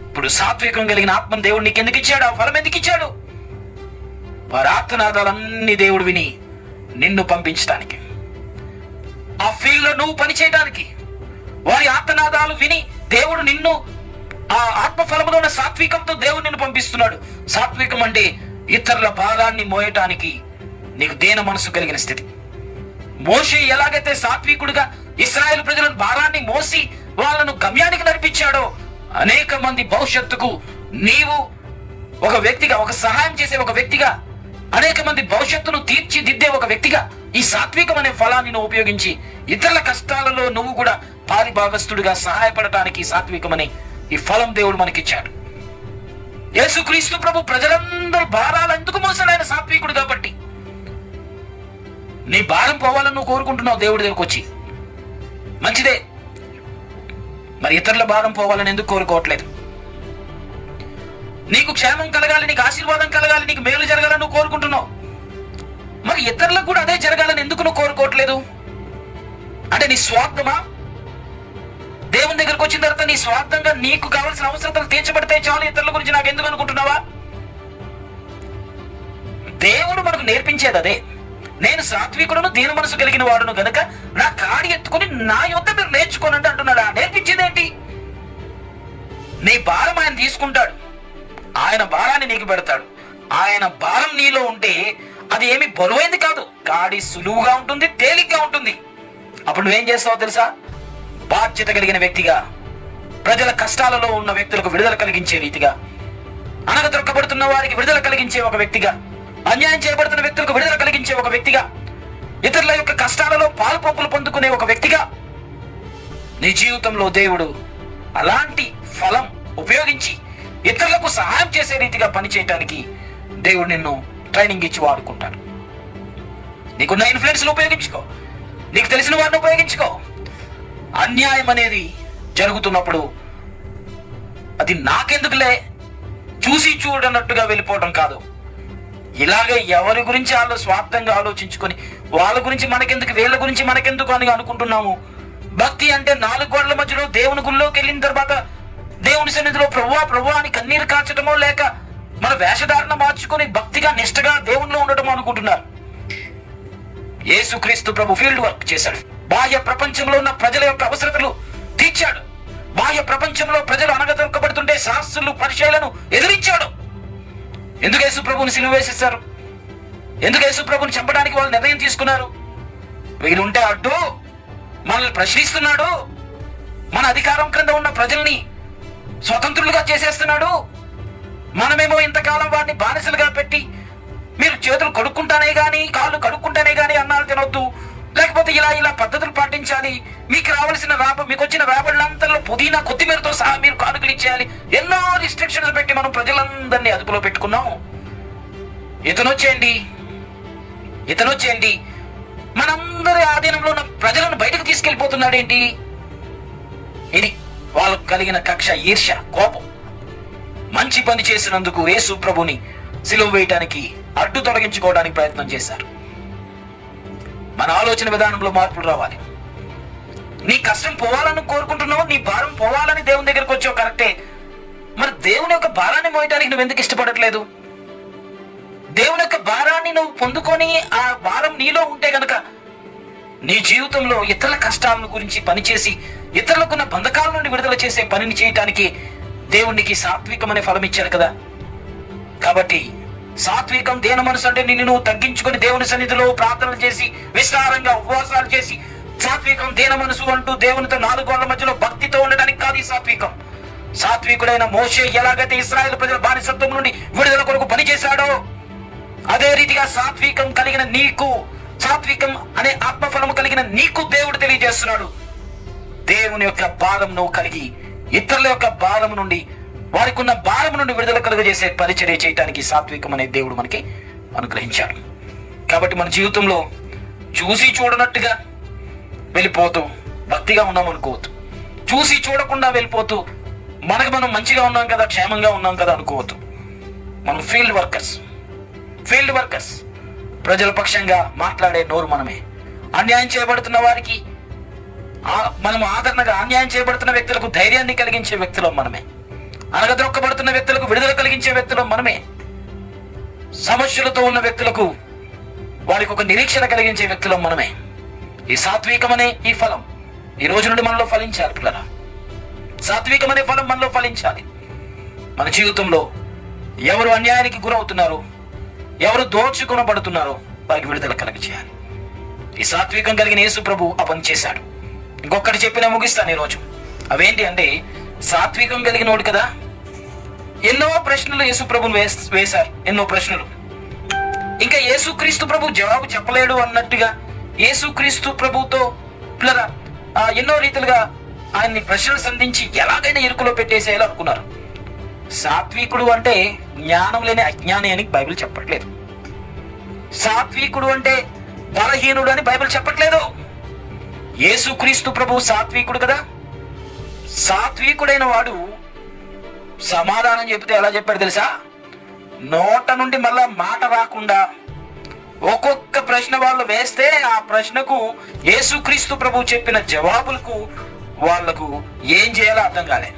ఇప్పుడు సాత్వికం కలిగిన ఆత్మను దేవుడు నీకు ఎందుకు ఇచ్చాడు? ఆ ఫలం ఎందుకు ఇచ్చాడు? వారి ఆర్తనాదాలన్నీ దేవుడు విని నిన్ను పంపించడానికి, ఆ ఫీల్డ్ లో నువ్వు పనిచేయడానికి, వారి ఆర్తనాదాలు విని దేవుడు నిన్ను ఆ ఆత్మఫలములో ఉన్న సాత్వికంతో దేవుడు నిన్ను పంపిస్తున్నాడు. సాత్వికం అంటే ఇతరుల భారాన్ని మోయటానికి నీకు దేన మనసు కలిగిన స్థితి. మోషే ఎలాగైతే సాత్వికుడిగా ఇశ్రాయేలు ప్రజలను భారాన్ని మోసి వాళ్ళను గమ్యానికి నడిపించాడో, అనేక మంది భవిష్యత్తుకు నీవు ఒక వ్యక్తిగా, ఒక సహాయం చేసే ఒక వ్యక్తిగా, అనేక మంది భవిష్యత్తును తీర్చిదిద్దే ఒక వ్యక్తిగా ఈ సాత్వికం అనే ఫలాన్ని నువ్వు ఉపయోగించి ఇతరుల కష్టాలలో నువ్వు కూడా పారిభాగస్తుడిగా సహాయపడటానికి సాత్వికం అనే ఈ ఫలం దేవుడు మనకిచ్చాడు. యేసుక్రీస్తు ప్రభు ప్రజలందరి భారాలు ఎందుకు మోసాడు? ఆయన సాత్వికుడు కాబట్టి. నీ భారం పోవాలని నువ్వు కోరుకుంటున్నావు దేవుడి దగ్గరకు వచ్చి, మంచిదే. మరి ఇతరుల భారం పోవాలని ఎందుకు కోరుకోవట్లేదు? నీకు క్షేమం కలగాలి, నీకు ఆశీర్వాదం కలగాలి, నీకు మేలు జరగాలని నువ్వు కోరుకుంటున్నావు. మరి ఇతరులకు కూడా అదే జరగాలని ఎందుకు నువ్వు కోరుకోవట్లేదు? అంటే నీ స్వార్థమా? దేవుని దగ్గరకు వచ్చిన తర్వాత నీ స్వార్థంగా నీకు కావాల్సిన అవసరతలు తీర్చబడితే చాలు, ఇతరుల గురించి నాకు ఎందుకు అనుకుంటున్నావా? దేవుడు మనకు నేర్పించేది అదే. నేను సాత్వికుడును, దీన మనసు కలిగిన వాడును గనుక నా కాడి ఎత్తుకుని నా యొద్ద మీరు నేర్చుకోనండి అంటున్నాడు. నేర్పించేదేంటి? నీ భారం ఆయన తీసుకుంటాడు, ఆయన భారాన్ని నీకు పెడతాడు. ఆయన భారం నీలో ఉంటే అది ఏమి బరువైంది కాదు, కాడి సులువుగా ఉంటుంది, తేలిగ్గా ఉంటుంది. అప్పుడు నువ్వేం చేస్తావో తెలుసా? బాధ్యత కలిగిన వ్యక్తిగా, ప్రజల కష్టాలలో ఉన్న వ్యక్తులకు విడుదల కలిగించే రీతిగా, అనగదొక్కబడుతున్న వారికి విడుదల కలిగించే ఒక వ్యక్తిగా, అన్యాయం చేయబడుతున్న వ్యక్తులకు విడుదల కలిగించే ఒక వ్యక్తిగా, ఇతరుల యొక్క కష్టాలలో పాలు పంపులు పొందుకునే ఒక వ్యక్తిగా నీ జీవితంలో దేవుడు అలాంటి ఫలం ఉపయోగించి ఇతరులకు సహాయం చేసే రీతిగా పనిచేయటానికి దేవుడు నిన్ను ట్రైనింగ్ ఇచ్చి వాడుకుంటాడు. నీకున్న ఇన్ఫ్లుయెన్స్లు ఉపయోగించుకో, నీకు తెలిసిన వారిని ఉపయోగించుకో. అన్యాయం అనేది జరుగుతున్నప్పుడు అది నాకెందుకులే, చూసి చూడనట్టుగా వెళ్ళిపోవడం కాదు. ఇలాగే ఎవరి గురించి వాళ్ళు స్వార్థంగా ఆలోచించుకొని వాళ్ళ గురించి మనకెందుకు, వీళ్ళ గురించి మనకెందుకు అని అనుకుంటున్నాము. భక్తి అంటే 4 గోడల మధ్యలో దేవుని గుళ్ళోకి వెళ్ళిన తర్వాత దేవుని సన్నిధిలో ప్రభువా ప్రభువా అని కన్నీరు కాచటమో, లేక మన వేషధారణ మార్చుకొని భక్తిగా నిష్ఠగా దేవునిలో ఉండటమో అనుకుంటున్నారు. యేసుక్రీస్తు ప్రభు ఫీల్డ్ వర్క్ చేశాడు. బాహ్య ప్రపంచంలో ఉన్న ప్రజల యొక్క అవసరతలు తీర్చాడు. బాహ్య ప్రపంచంలో ప్రజలు అనగదొక్కబడుతుంటే శాస్త్రులు, పరిచయులను ఎదిరించాడు. ఎందుకు యేసు ప్రభుని సిలువ వేసేశారు? ఎందుకు యేసు ప్రభుని చంపడానికి వాళ్ళు నిర్ణయం తీసుకున్నారు? వీలుంటే అడ్డు మనల్ని ప్రశ్నిస్తున్నాడు, మన అధికారం క్రింద ఉన్న ప్రజల్ని స్వతంత్రులుగా చేసేస్తున్నాడు. మనమేమో ఇంతకాలం వారిని బానిసలుగా పెట్టి, మీరు చేతులు కడుక్కుంటానే గాని, కాళ్ళు కడుక్కుంటానే గాని అన్నాలు తినొద్దు, లేకపోతే ఇలా పద్ధతులు పాటించాలి, మీకు రావాల్సిన మీకు వచ్చిన రాబడులంతలో పుదీనా కొత్తిమీరతో సహా మీరు కానుకలు ఇచ్చేయాలి, ఎన్నో రిస్ట్రిక్షన్స్ పెట్టి మనం ప్రజలందరినీ అదుపులో పెట్టుకున్నాం. ఇతనొచ్చేయండి మనందరి ఆధీనంలో ఉన్న ప్రజలను బయటకు తీసుకెళ్లిపోతున్నాడేంటి? ఇది వాళ్ళకు కలిగిన కక్ష, ఈర్ష్య, కోపం. మంచి పని చేసినందుకు యేసు ప్రభుని సిలువ వేయటానికి, అడ్డు తొలగించుకోవడానికి ప్రయత్నం చేశారు. మన ఆలోచన విధానంలో మార్పులు రావాలి. నీ కష్టం పోవాలని కోరుకుంటున్నావు, నీ భారం పోవాలని దేవుని దగ్గరకు వచ్చావు, కరెక్టే. మరి దేవుని యొక్క భారాన్ని భారాన్ని మోయటానికి నువ్వు ఎందుకు ఇష్టపడట్లేదు? దేవుని యొక్క భారాన్ని నువ్వు పొందుకొని ఆ భారం నీలో ఉంటే గనక నీ జీవితంలో ఇతరుల కష్టాలను గురించి పనిచేసి ఇతరులకున్న బంధకాల నుండి విడుదల చేసే పనిని చేయటానికి దేవునికి సాత్వికం అనే ఫలం ఇచ్చారు కదా. కాబట్టి సాత్వికం దేని మనసు అంటే నిన్ను నువ్వు తగ్గించుకొని దేవుని సన్నిధిలో ప్రార్థనలు చేసి విస్తారంగా ఉపవాసాలు చేసి సాత్వికం దేన మనసు అంటూ దేవునితో 4 గోడల మధ్యలో భక్తితో ఉండడానికి కాదు ఈ సాత్వికం. సాత్వికుడైన మోషే ఎలాగైతే ఇశ్రాయేలు ప్రజల బానిసత్వం నుండి విడుదల కొరకు పనిచేశాడో అదే రీతిగా సాత్వికం కలిగిన నీకు, సాత్వికం అనే ఆత్మఫలము కలిగిన నీకు దేవుడు తెలియజేస్తున్నాడు. దేవుని యొక్క భారం నువ్వు కలిగి ఇతరుల యొక్క భారం నుండి, వారికి ఉన్న భారం నుండి విడుదల కలుగజేసే పరిచర్య చేయడానికి సాత్వికం అనే దేవుడు మనకి అనుగ్రహించాడు. కాబట్టి మన జీవితంలో చూసి చూడనట్టుగా వెళ్ళిపోతూ భక్తిగా ఉన్నాం అనుకోవద్దు. చూసి చూడకుండా వెళ్ళిపోతూ మనకు మనం మంచిగా ఉన్నాం కదా, క్షేమంగా ఉన్నాం కదా అనుకోవద్దు. మనం ఫీల్డ్ వర్కర్స్, ప్రజల పక్షంగా మాట్లాడే నోరు మనమే. అన్యాయం చేయబడుతున్న వారికి మనం ఆదరణగా, అన్యాయం చేయబడుతున్న వ్యక్తులకు ధైర్యాన్ని కలిగించే వ్యక్తులం మనమే. అనగదొక్కబడుతున్న వ్యక్తులకు విడుదల కలిగించే వ్యక్తులం మనమే. సమస్యలతో ఉన్న వ్యక్తులకు వారికి ఒక నిరీక్షణ కలిగించే వ్యక్తులం మనమే. ఈ సాత్వికం అనే ఈ ఫలం ఈ రోజు నుండి మనలో ఫలించాలి పిల్లరా. సాత్వికం అనే ఫలం మనలో ఫలించాలి. మన జీవితంలో ఎవరు అన్యాయానికి గురవుతున్నారో, ఎవరు దోచుకొనబడుతున్నారో వారికి విడుదల కలిగజేయాలి. ఈ సాత్వికం కలిగిన యేసు ప్రభు ఆ పని చేశాడు. ఇంకొకటి చెప్పినా ముగిస్తాను ఈరోజు. అవేంటి అంటే, సాత్వికం కలిగినోడు కదా, ఎన్నో ప్రశ్నలు యేసు ప్రభుని వేశారు. ఎన్నో ప్రశ్నలు. ఇంకా యేసుక్రీస్తు ప్రభు జవాబు చెప్పలేడు అన్నట్టుగా యేసుక్రీస్తు ప్రభుతో పిల్లరా ఎన్నో రీతిలుగా ఆయన్ని ప్రశ్నలు సంధించి ఎలాగైనా ఇరుకులో పెట్టేసేయాలి అనుకున్నారు. సాత్వికుడు అంటే జ్ఞానం లేని అజ్ఞాని అని బైబిల్ చెప్పట్లేదు. సాత్వికుడు అంటే బలహీనుడు అని బైబిల్ చెప్పట్లేదు. యేసుక్రీస్తు ప్రభు సాత్వికుడు కదా. సాత్వికుడైన వాడు సమాధానం చెబితే ఎలా చెప్పాడు తెలుసా? నోట నుండి మళ్ళా మాట రాకుండా ఒక్కొక్క ప్రశ్న వాళ్ళు వేస్తే ఆ ప్రశ్నకు యేసుక్రీస్తు ప్రభు చెప్పిన జవాబులకు వాళ్లకు ఏం చేయాలో అర్థం కాలే.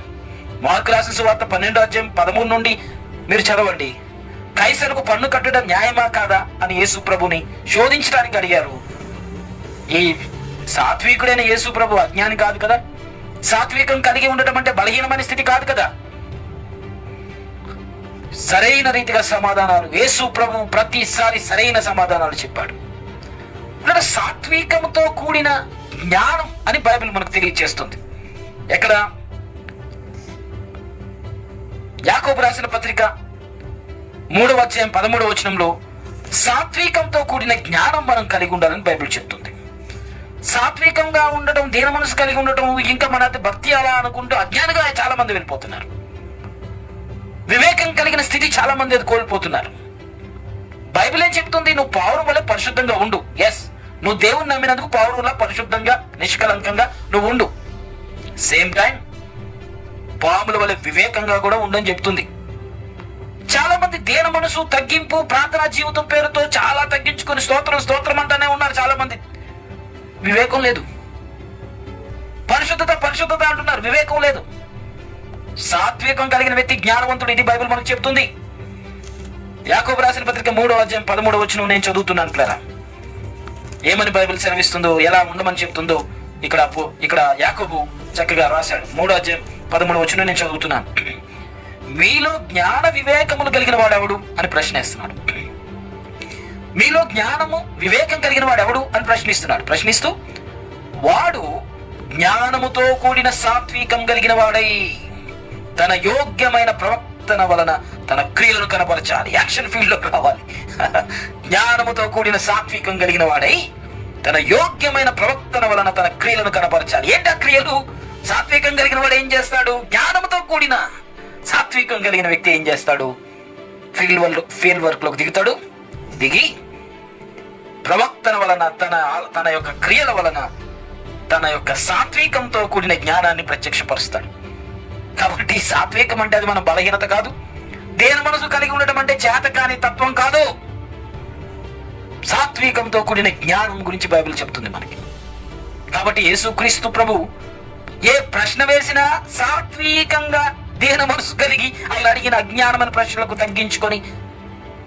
మార్కు రాసిన సువార్త 12:13 నుండి మీరు చదవండి. కైసరుకు పన్ను కట్టడం న్యాయమా కాదా అని యేసు ప్రభుని శోధించడానికి అడిగారు. ఈ సాత్వికుడైన యేసు ప్రభు అజ్ఞాని కాదు కదా. సాత్వికం కలిగి ఉండటం అంటే బలహీనమైన స్థితి కాదు కదా. సరైన రీతిగా సమాధానాలు యేసు ప్రభు ప్రతిసారి సరైన సమాధానాలు చెప్పాడు. సాత్వికంతో కూడిన జ్ఞానం అని బైబిల్ మనకు తెలియజేస్తుంది. ఎక్కడ? యాకోబు రాసిన పత్రిక 3:13 సాత్వికంతో కూడిన జ్ఞానం మనం కలిగి ఉండాలని బైబిల్ చెప్తుంది. సాత్వికంగా ఉండటం, దీన మనసు కలిగి ఉండటం, ఇంకా మన భక్తి అలా అనుకుంటూ అజ్ఞానిగా చాలా మంది వెళ్ళిపోతున్నారు. వివేకం కలిగిన స్థితి చాలా మంది అది కోల్పోతున్నారు. బైబిల్ ఏం చెప్తుంది? నువ్వు పావురం వల్ల పరిశుద్ధంగా ఉండు. ఎస్, నువ్వు దేవుని నమ్మినందుకు పావురంలా పరిశుద్ధంగా నిష్కలంకంగా నువ్వు ఉండు. సేమ్ టైం పాముల వల్ల వివేకంగా కూడా ఉండని చెప్తుంది. చాలా మంది దేన మనసు, తగ్గింపు, ప్రార్థనా జీవితం పేరుతో చాలా తగ్గించుకొని స్తోత్రం అంటానే ఉన్నారు. చాలా మంది వివేకం లేదు. పరిశుద్ధత అంటున్నారు, వివేకం లేదు. సాత్వికం కలిగిన వ్యక్తి జ్ఞానవంతుడు. ఇది బైబిల్ మనకు చెప్తుంది. యాకోబు రాసిన పత్రిక 3:13 నేను చదువుతున్నాను పిల్లరా. ఏమని బైబిల్ సెలవిస్తుందో, ఎలా ఉండమని చెప్తుందో ఇక్కడ యాకోబు చక్కగా రాశాడు. 3:13 నేను చదువుతున్నాను. మీలో జ్ఞాన వివేకములు కలిగిన వాడెవడు అని ప్రశ్నిస్తున్నాడు. మీలో జ్ఞానము వివేకం కలిగిన వాడెవడు అని ప్రశ్నిస్తూ వాడు జ్ఞానముతో కూడిన సాత్వికం కలిగిన వాడై తన యోగ్యమైన ప్రవర్తన వలన తన క్రియలను కనపరచాలి. యాక్షన్ ఫీల్డ్ లోకి రావాలి. జ్ఞానముతో కూడిన సాత్వికం కలిగిన వాడై తన యోగ్యమైన ప్రవర్తన వలన తన క్రియలను కనపరచాలి. ఏంటా క్రియలు? సాత్వికం కలిగిన వాడు ఏం చేస్తాడు? జ్ఞానంతో కూడిన సాత్వికం కలిగిన వ్యక్తి ఏం చేస్తాడు? ఫీల్డ్ వర్క్ లోకి దిగి ప్రవర్తన వలన తన యొక్క క్రియల వలన తన యొక్క సాత్వికంతో కూడిన జ్ఞానాన్ని ప్రత్యక్షపరుస్తాడు. కాబట్టి సాత్వికం అంటే అది మన బలహీనత కాదు. దేని మనసు కలిగి ఉండటం అంటే చేతకాని తత్వం కాదు. సాత్వికంతో కూడిన జ్ఞానం గురించి బైబిల్ చెప్తుంది మనకి. కాబట్టి యేసుక్రీస్తు ప్రభు ఏ ప్రశ్న వేసినా సాత్వికంగా దీన మనసు కలిగి ఆయన అడిగిన అజ్ఞానమైన ప్రశ్నలకు తగ్గించుకొని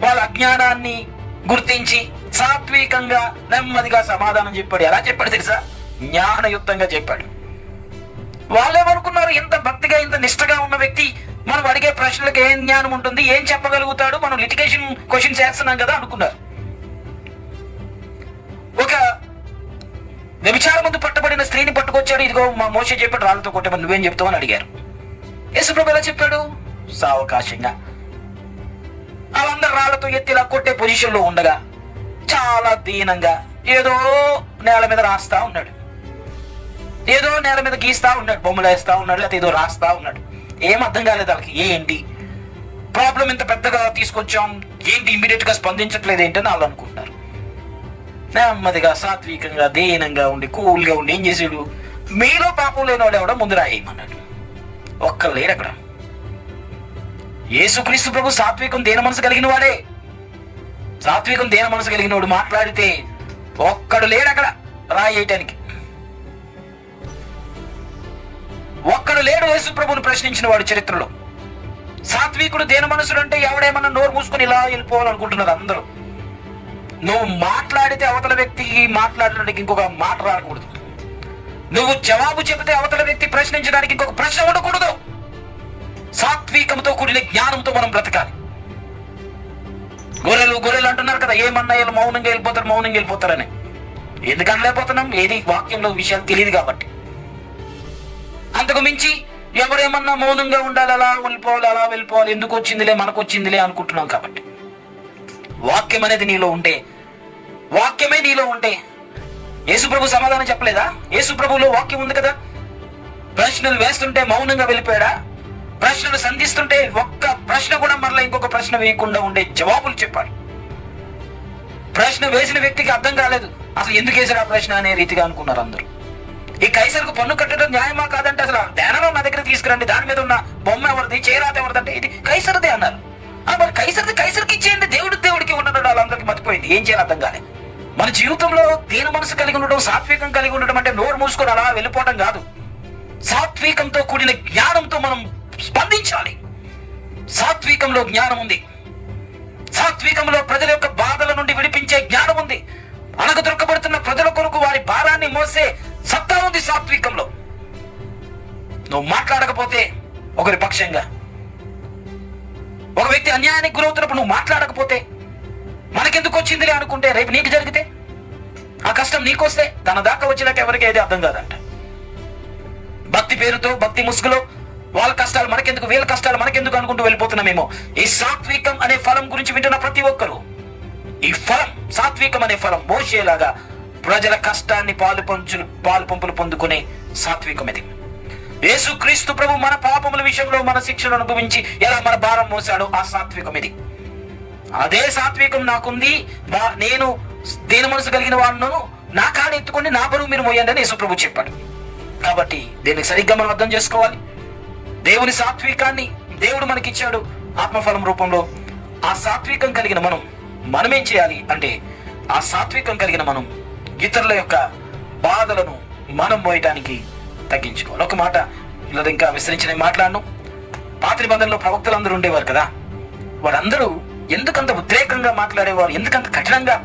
వాళ్ళ అజ్ఞానాన్ని గుర్తించి సాత్వికంగా నెమ్మదిగా సమాధానం చెప్పాడు. ఎలా చెప్పాడు తెలుసా? జ్ఞానయుక్తంగా చెప్పాడు. వాళ్ళేమనుకున్నారు, ఇంత భక్తిగా ఇంత నిష్ఠగా ఉన్న వ్యక్తి మనం అడిగే ప్రశ్నలకు ఏం జ్ఞానం ఉంటుంది, ఏం చెప్పగలుగుతాడు, మనం లిటిగేషన్ క్వశ్చన్స్ చేస్తున్నాం కదా అనుకున్నారు. ఒక వ్యభిచారం ముందు పట్టబడిన స్త్రీని పట్టుకొచ్చాడు. ఇదిగో మా మోషే చెప్పాడు రాళ్ళతో కొట్టమని, నువ్వేం చెప్తావు అని అడిగారు. యేసుప్రభు ఎలా చెప్పాడు? సావకాశంగా. వాళ్ళందరూ రాళ్లతో ఎత్తిలా కొట్టే పొజిషన్లో ఉండగా చాలా దీనంగా ఏదో నేల మీద రాస్తా ఉన్నాడు, ఏదో నేల మీద గీస్తా ఉన్నాడు, బొమ్మలు వేస్తా ఉన్నాడు, లేకపోతే ఏదో రాస్తా ఉన్నాడు. ఏం అర్థం కాలేదు వాళ్ళకి. ఏంటి ప్రాబ్లం, ఇంత పెద్దగా తీసుకొచ్చాం, ఏంటి ఇమీడియట్ గా స్పందించట్లేదు ఏంటని వాళ్ళు అనుకుంటారు. నెమ్మదిగా సాత్వికంగా దీనంగా ఉండి కూల్గా ఉండి ఏం చేసాడు? మీలో పాపం లేనివాడు ఎవడో ముందు రాయేయమన్నాడు. ఒక్కరు లేడు అక్కడ. యేసుక్రీస్తు ప్రభు సాత్వికం దేన మనసు కలిగిన వాడే. సాత్వికం దేన మనసు కలిగిన వాడు మాట్లాడితే ఒక్కడు లేడు అక్కడ రాయేయటానికి. ఒక్కడు లేడు యేసు ప్రభుని ప్రశ్నించిన వాడు చరిత్రలో. సాత్వికుడు దేన మనసుడు అంటే ఎవడేమన్నా నోరు మూసుకొని ఇలా వెళ్ళిపోవాలనుకుంటున్నారు అందరూ. నువ్వు మాట్లాడితే అవతల వ్యక్తికి మాట్లాడడానికి ఇంకొక మాట రాకూడదు. నువ్వు జవాబు చెబితే అవతల వ్యక్తి ప్రశ్నించడానికి ఇంకొక ప్రశ్న ఉండకూడదు. సాత్వికంతో కూడిన జ్ఞానంతో మనం బ్రతకాలి. గొర్రెలు అంటున్నారు కదా, ఏమన్నా వీళ్ళు మౌనంగా వెళ్ళిపోతారని. ఎందుకు అనలేకపోతున్నాం? ఏది వాక్యంలో విషయాలు తెలియదు కాబట్టి. అంతకు మించి ఎవరేమన్నా మౌనంగా ఉండాలి, అలా వెళ్ళిపోవాలి, ఎందుకు వచ్చిందిలే మనకు వచ్చిందిలే అనుకుంటున్నాం కాబట్టి. వాక్యం అనేది నీలో ఉంటే, వాక్యమే నీలో ఉంటే, యేసుప్రభు సమాధానం చెప్పలేదా? యేసుప్రభులో వాక్యం ఉంది కదా. ప్రశ్నలు వేస్తుంటే మౌనంగా వెళ్ళిపోయాడా? ప్రశ్నలు సంధిస్తుంటే ఒక్క ప్రశ్న కూడా మరలా ఇంకొక ప్రశ్న వేయకుండా ఉండే జవాబులు చెప్పాడు. ప్రశ్న వేసిన వ్యక్తికి అర్థం కాలేదు, అసలు ఎందుకు వేసాడు ఆ ప్రశ్న అనే రీతిగా అనుకున్నారు అందరూ. ఈ కైసరుకు పన్ను కట్టడం న్యాయమా కాదంటే అసలు ధ్యానంలో నా దగ్గర తీసుకురండి, దాని మీద ఉన్న బొమ్మ ఎవరిది, చేరాత ఎవరిదంటే ఇది కైసరదే అన్నారు. మరి కైసరికి ఇచ్చేయండి, దేవుడికి ఉండడం వాళ్ళందరికీ మర్చిపోయింది. ఏం చేయాలి అర్థం కాలేదు. మన జీవితంలో దీన మనసు కలిగి ఉండడం, సాత్వికం కలిగి ఉండడం అంటే నోరు మూసుకొని అలా వెళ్ళిపోవడం కాదు. సాత్వికంతో కూడిన జ్ఞానంతో మనం స్పందించాలి. సాత్వికంలో జ్ఞానం ఉంది. సాత్వికంలో ప్రజల యొక్క బాధల నుండి విడిపించే జ్ఞానం ఉంది. అణగదొరకబడుతున్న ప్రజల కొరకు వారి భారాన్ని మోసే సత్తా ఉంది సాత్వికంలో. నువ్వు మాట్లాడకపోతే ఒకరి పక్షంగా, ఒక వ్యక్తి అన్యాయానికి గురవుతున్నప్పుడు నువ్వు మాట్లాడకపోతే, మనకెందుకు వచ్చిందిలే అనుకుంటే రేపు నీకు జరిగితే, ఆ కష్టం నీకొస్తే తన దాకా వచ్చినాక ఎవరికి ఏది అర్థం కాదంట. భక్తి పేరుతో, భక్తి ముసుగులో వాళ్ళ కష్టాలు మనకెందుకు, వీళ్ళ కష్టాలు మనకెందుకు అనుకుంటూ వెళ్ళిపోతున్నామేమో. ఈ సాత్వికం అనే ఫలం గురించి వింటున్న ప్రతి ఒక్కరు, ఈ ఫలం, సాత్వికం అనే ఫలం మోషేలాగా ప్రజల కష్టాన్ని పాలు పంపులు పొందుకునే సాత్వికం ఇది. యేసుక్రీస్తు ప్రభు మన పాపముల విషయంలో మన శిక్షను అనుభవించి ఎలా మన భారం మోసాడో ఆ సాత్వికం ఇది. అదే సాత్వికం నాకుంది, నేను దీన మనసు కలిగిన వాడును, నా కాళ్ళు ఎత్తుకొని నా బరువు మీరు మోయండి అని యేసు ప్రభు చెప్పాడు. కాబట్టి దీనికి సరిగ్గా మనం అర్థం చేసుకోవాలి. దేవుని సాత్వికాన్ని దేవుడు మనకిచ్చాడు ఆత్మఫలం రూపంలో. ఆ సాత్వికం కలిగిన మనమేం చేయాలి అంటే, ఆ సాత్వికం కలిగిన మనం ఇతరుల యొక్క బాధలను మనం మోయటానికి తగ్గించుకోవాలి. ఒక మాట ఇలా ఇంకా విస్తరించి మాట్లాడను. పాత నిబంధనలో ప్రవక్తలందరూ ఉండేవారు కదా, వారందరూ ఎందుకంత ఉద్రేకంగా మాట్లాడేవారు, ఎందుకంత కఠినంగా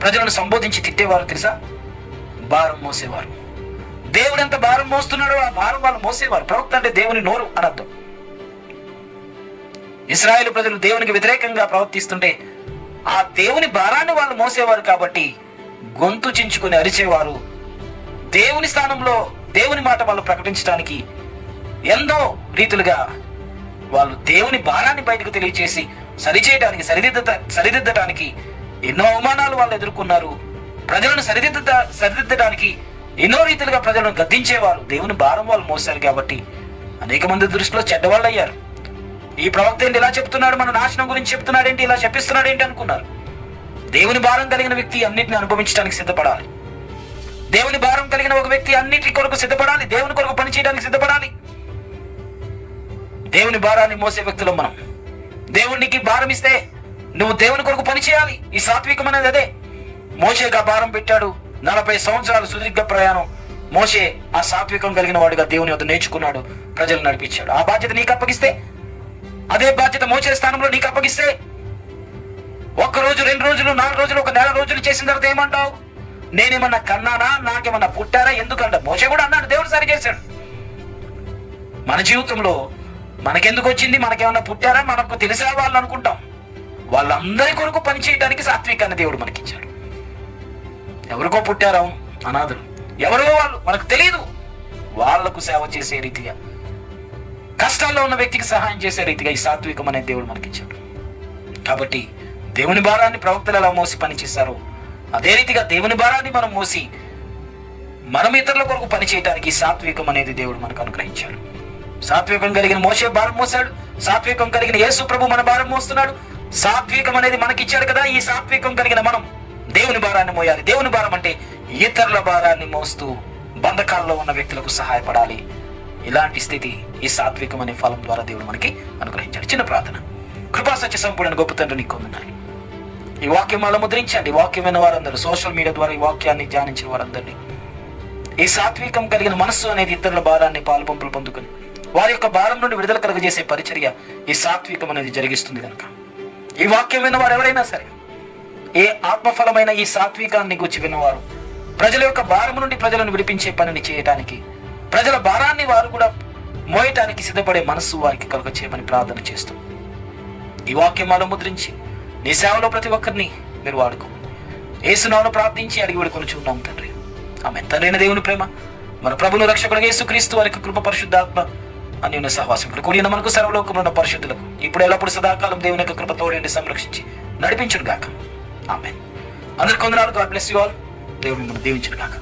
ప్రజలను సంబోధించి తిట్టేవారు తెలుసా? భారం మోసేవారు. దేవుడు ఎంత భారం మోస్తున్నాడో ఆ భారం వాళ్ళు మోసేవారు. ప్రవక్త అంటే దేవుని నోరు అని అర్థం. ఇశ్రాయేలు ప్రజలు దేవునికి వ్యతిరేకంగా ప్రవర్తిస్తుంటే ఆ దేవుని భారాన్ని వాళ్ళు మోసేవారు కాబట్టి గొంతు చించుకుని అరిచేవారు. దేవుని స్థానంలో దేవుని మాట వాళ్ళు ప్రకటించడానికి ఎన్నో రీతులుగా వాళ్ళు దేవుని భారాన్ని బయటకు తెలియచేసి సరిచేయడానికి, సరిదిద్దడానికి ఎన్నో అవమానాలు వాళ్ళు ఎదుర్కొన్నారు. ప్రజలను సరిదిద్దడానికి ఎన్నో రీతిలుగా ప్రజలను గద్దించేవారు. దేవుని భారం వాళ్ళు మోసారు కాబట్టి అనేక మంది దృష్టిలో చెడ్డవాళ్ళు అయ్యారు. ఈ ప్రవక్త ఏంటి ఇలా చెప్తున్నాడు, మన నాశనం గురించి చెప్తున్నాడు ఏంటి, ఇలా చెప్పిస్తున్నాడు ఏంటి అనుకున్నారు. దేవుని భారం కలిగిన వ్యక్తి అన్నిటిని అనుభవించడానికి సిద్ధపడాలి. దేవుని భారం కలిగిన ఒక వ్యక్తి అన్నిటి కొరకు సిద్ధపడాలి, దేవుని కొరకు పని చేయడానికి సిద్ధపడాలి. దేవుని భారాన్ని మోసే వ్యక్తులు మనం. దేవునికి భారం ఇస్తే నువ్వు దేవుని కొరకు పని చేయాలి. ఈ సాత్వికం అనేది అదే. మోషేగా భారం పెట్టాడు. 40 సంవత్సరాలు సుదీర్ఘ ప్రయాణం మోషే ఆ సాత్వికం కలిగిన వాడుగా దేవుని వద్ద నేర్చుకున్నాడు, ప్రజలు నడిపించాడు. ఆ బాధ్యత నీకు అప్పగిస్తే, అదే బాధ్యత మోషే స్థానంలో నీకు అప్పగిస్తే, 1 రోజు 2 రోజులు 4 రోజులు 1 నెల రోజులు చేసిన తర్వాత ఏమంటావు? నేనేమన్నా కన్నానా, నాకేమన్నా పుట్టారా? ఎందుకంట మోషే కూడా అన్నాడు, దేవుడు సరి చేశాడు. మన జీవితంలో మనకెందుకు వచ్చింది, మనకేమన్నా పుట్టారా, మనకు తెలిసా వాళ్ళు అనుకుంటాం. వాళ్ళందరి కొరకు పని చేయడానికి సాత్వికాన్ని దేవుడు మనకిచ్చాడు. ఎవరికో పుట్టారా అనాథులు, ఎవరో వాళ్ళు మనకు తెలియదు, వాళ్లకు సేవ చేసే రీతిగా, కష్టాల్లో ఉన్న వ్యక్తికి సహాయం చేసే రీతిగా ఈ సాత్వికం అనే దేవుడు మనకిచ్చాడు. కాబట్టి దేవుని భారాన్ని ప్రవక్తలు ఎలా మోసి పనిచేశారో అదే రీతిగా దేవుని భారాన్ని మనం మోసి మనం ఇతరుల కొరకు పని చేయడానికి సాత్వికం అనేది దేవుడు మనకు అనుగ్రహించాడు. సాత్వికం కలిగిన మోషే భారం మోసాడు, సాత్వికం కలిగిన యేసు ప్రభు మన భారం మోస్తున్నాడు. సాత్వికం అనేది మనకిచ్చాడు కదా, ఈ సాత్వికం కలిగిన మనం దేవుని భారాన్ని మోయాలి. దేవుని భారం అంటే ఇతరుల భారాన్ని మోస్తూ బంధకాల్లో ఉన్న వ్యక్తులకు సహాయపడాలి. ఇలాంటి స్థితి ఈ సాత్వికం అనే ఫలం ద్వారా దేవుడు మనకి అనుగ్రహించాడు. చిన్న ప్రార్థన. కృపా సత్య సంపూర్ణ గొప్ప తండ్రి నీకు వందనాలు. ఈ వాక్యం అలా ముద్రించండి. వాక్యమైన వారందరూ, సోషల్ మీడియా ద్వారా ఈ వాక్యాన్ని ధ్యానించిన వారందరినీ ఈ సాత్వికం కలిగిన మనస్సు అనేది ఇతరుల భారాన్ని పాలుపంపులు పొందుకుని వారి యొక్క భారం నుండి విడుదల కలుగజేసే పరిచర్య ఈ సాత్వికం అనేది జరిగిస్తుంది కనుక ఈ వాక్యమైన వారు ఎవరైనా సరే ఏ ఆత్మఫలమైన ఈ సాత్వికాన్ని గురించి విన్నవారు ప్రజల యొక్క భారం నుండి ప్రజలను విడిపించే పనిని చేయటానికి, ప్రజల భారాన్ని వారు కూడా మోయటానికి సిద్ధపడే మనస్సు వారికి కలుగచేయమని ప్రార్థన చేస్తూ ఈ వాక్యమాలో ముద్రించి నీ సేవలో ప్రతి ఒక్కరిని మీరు వాడుకో. యేసునామమున ప్రార్థించి అడిగి వేడుకొని చూద్దాం తండ్రి. ఆమేన్. తండ్రైన దేవుని ప్రేమ, మన ప్రభువును రక్షకుడు యేసుక్రీస్తు వారికి కృప, పరిశుద్ధాత్మ అన్యోన్య సహవాసం కూడిన మనకు సర్వలోకములో ఉన్న పరిశుద్ధులకు ఇప్పుడు ఎల్లప్పుడు సదాకాలం దేవుని యొక్క కృప తోడండి సంరక్షించి నడిపించును గాక. ఆమేన్. అందరికీ వందనాలు. God bless you all. దేవుడు మిమ్మల్ని దీవించును గాక.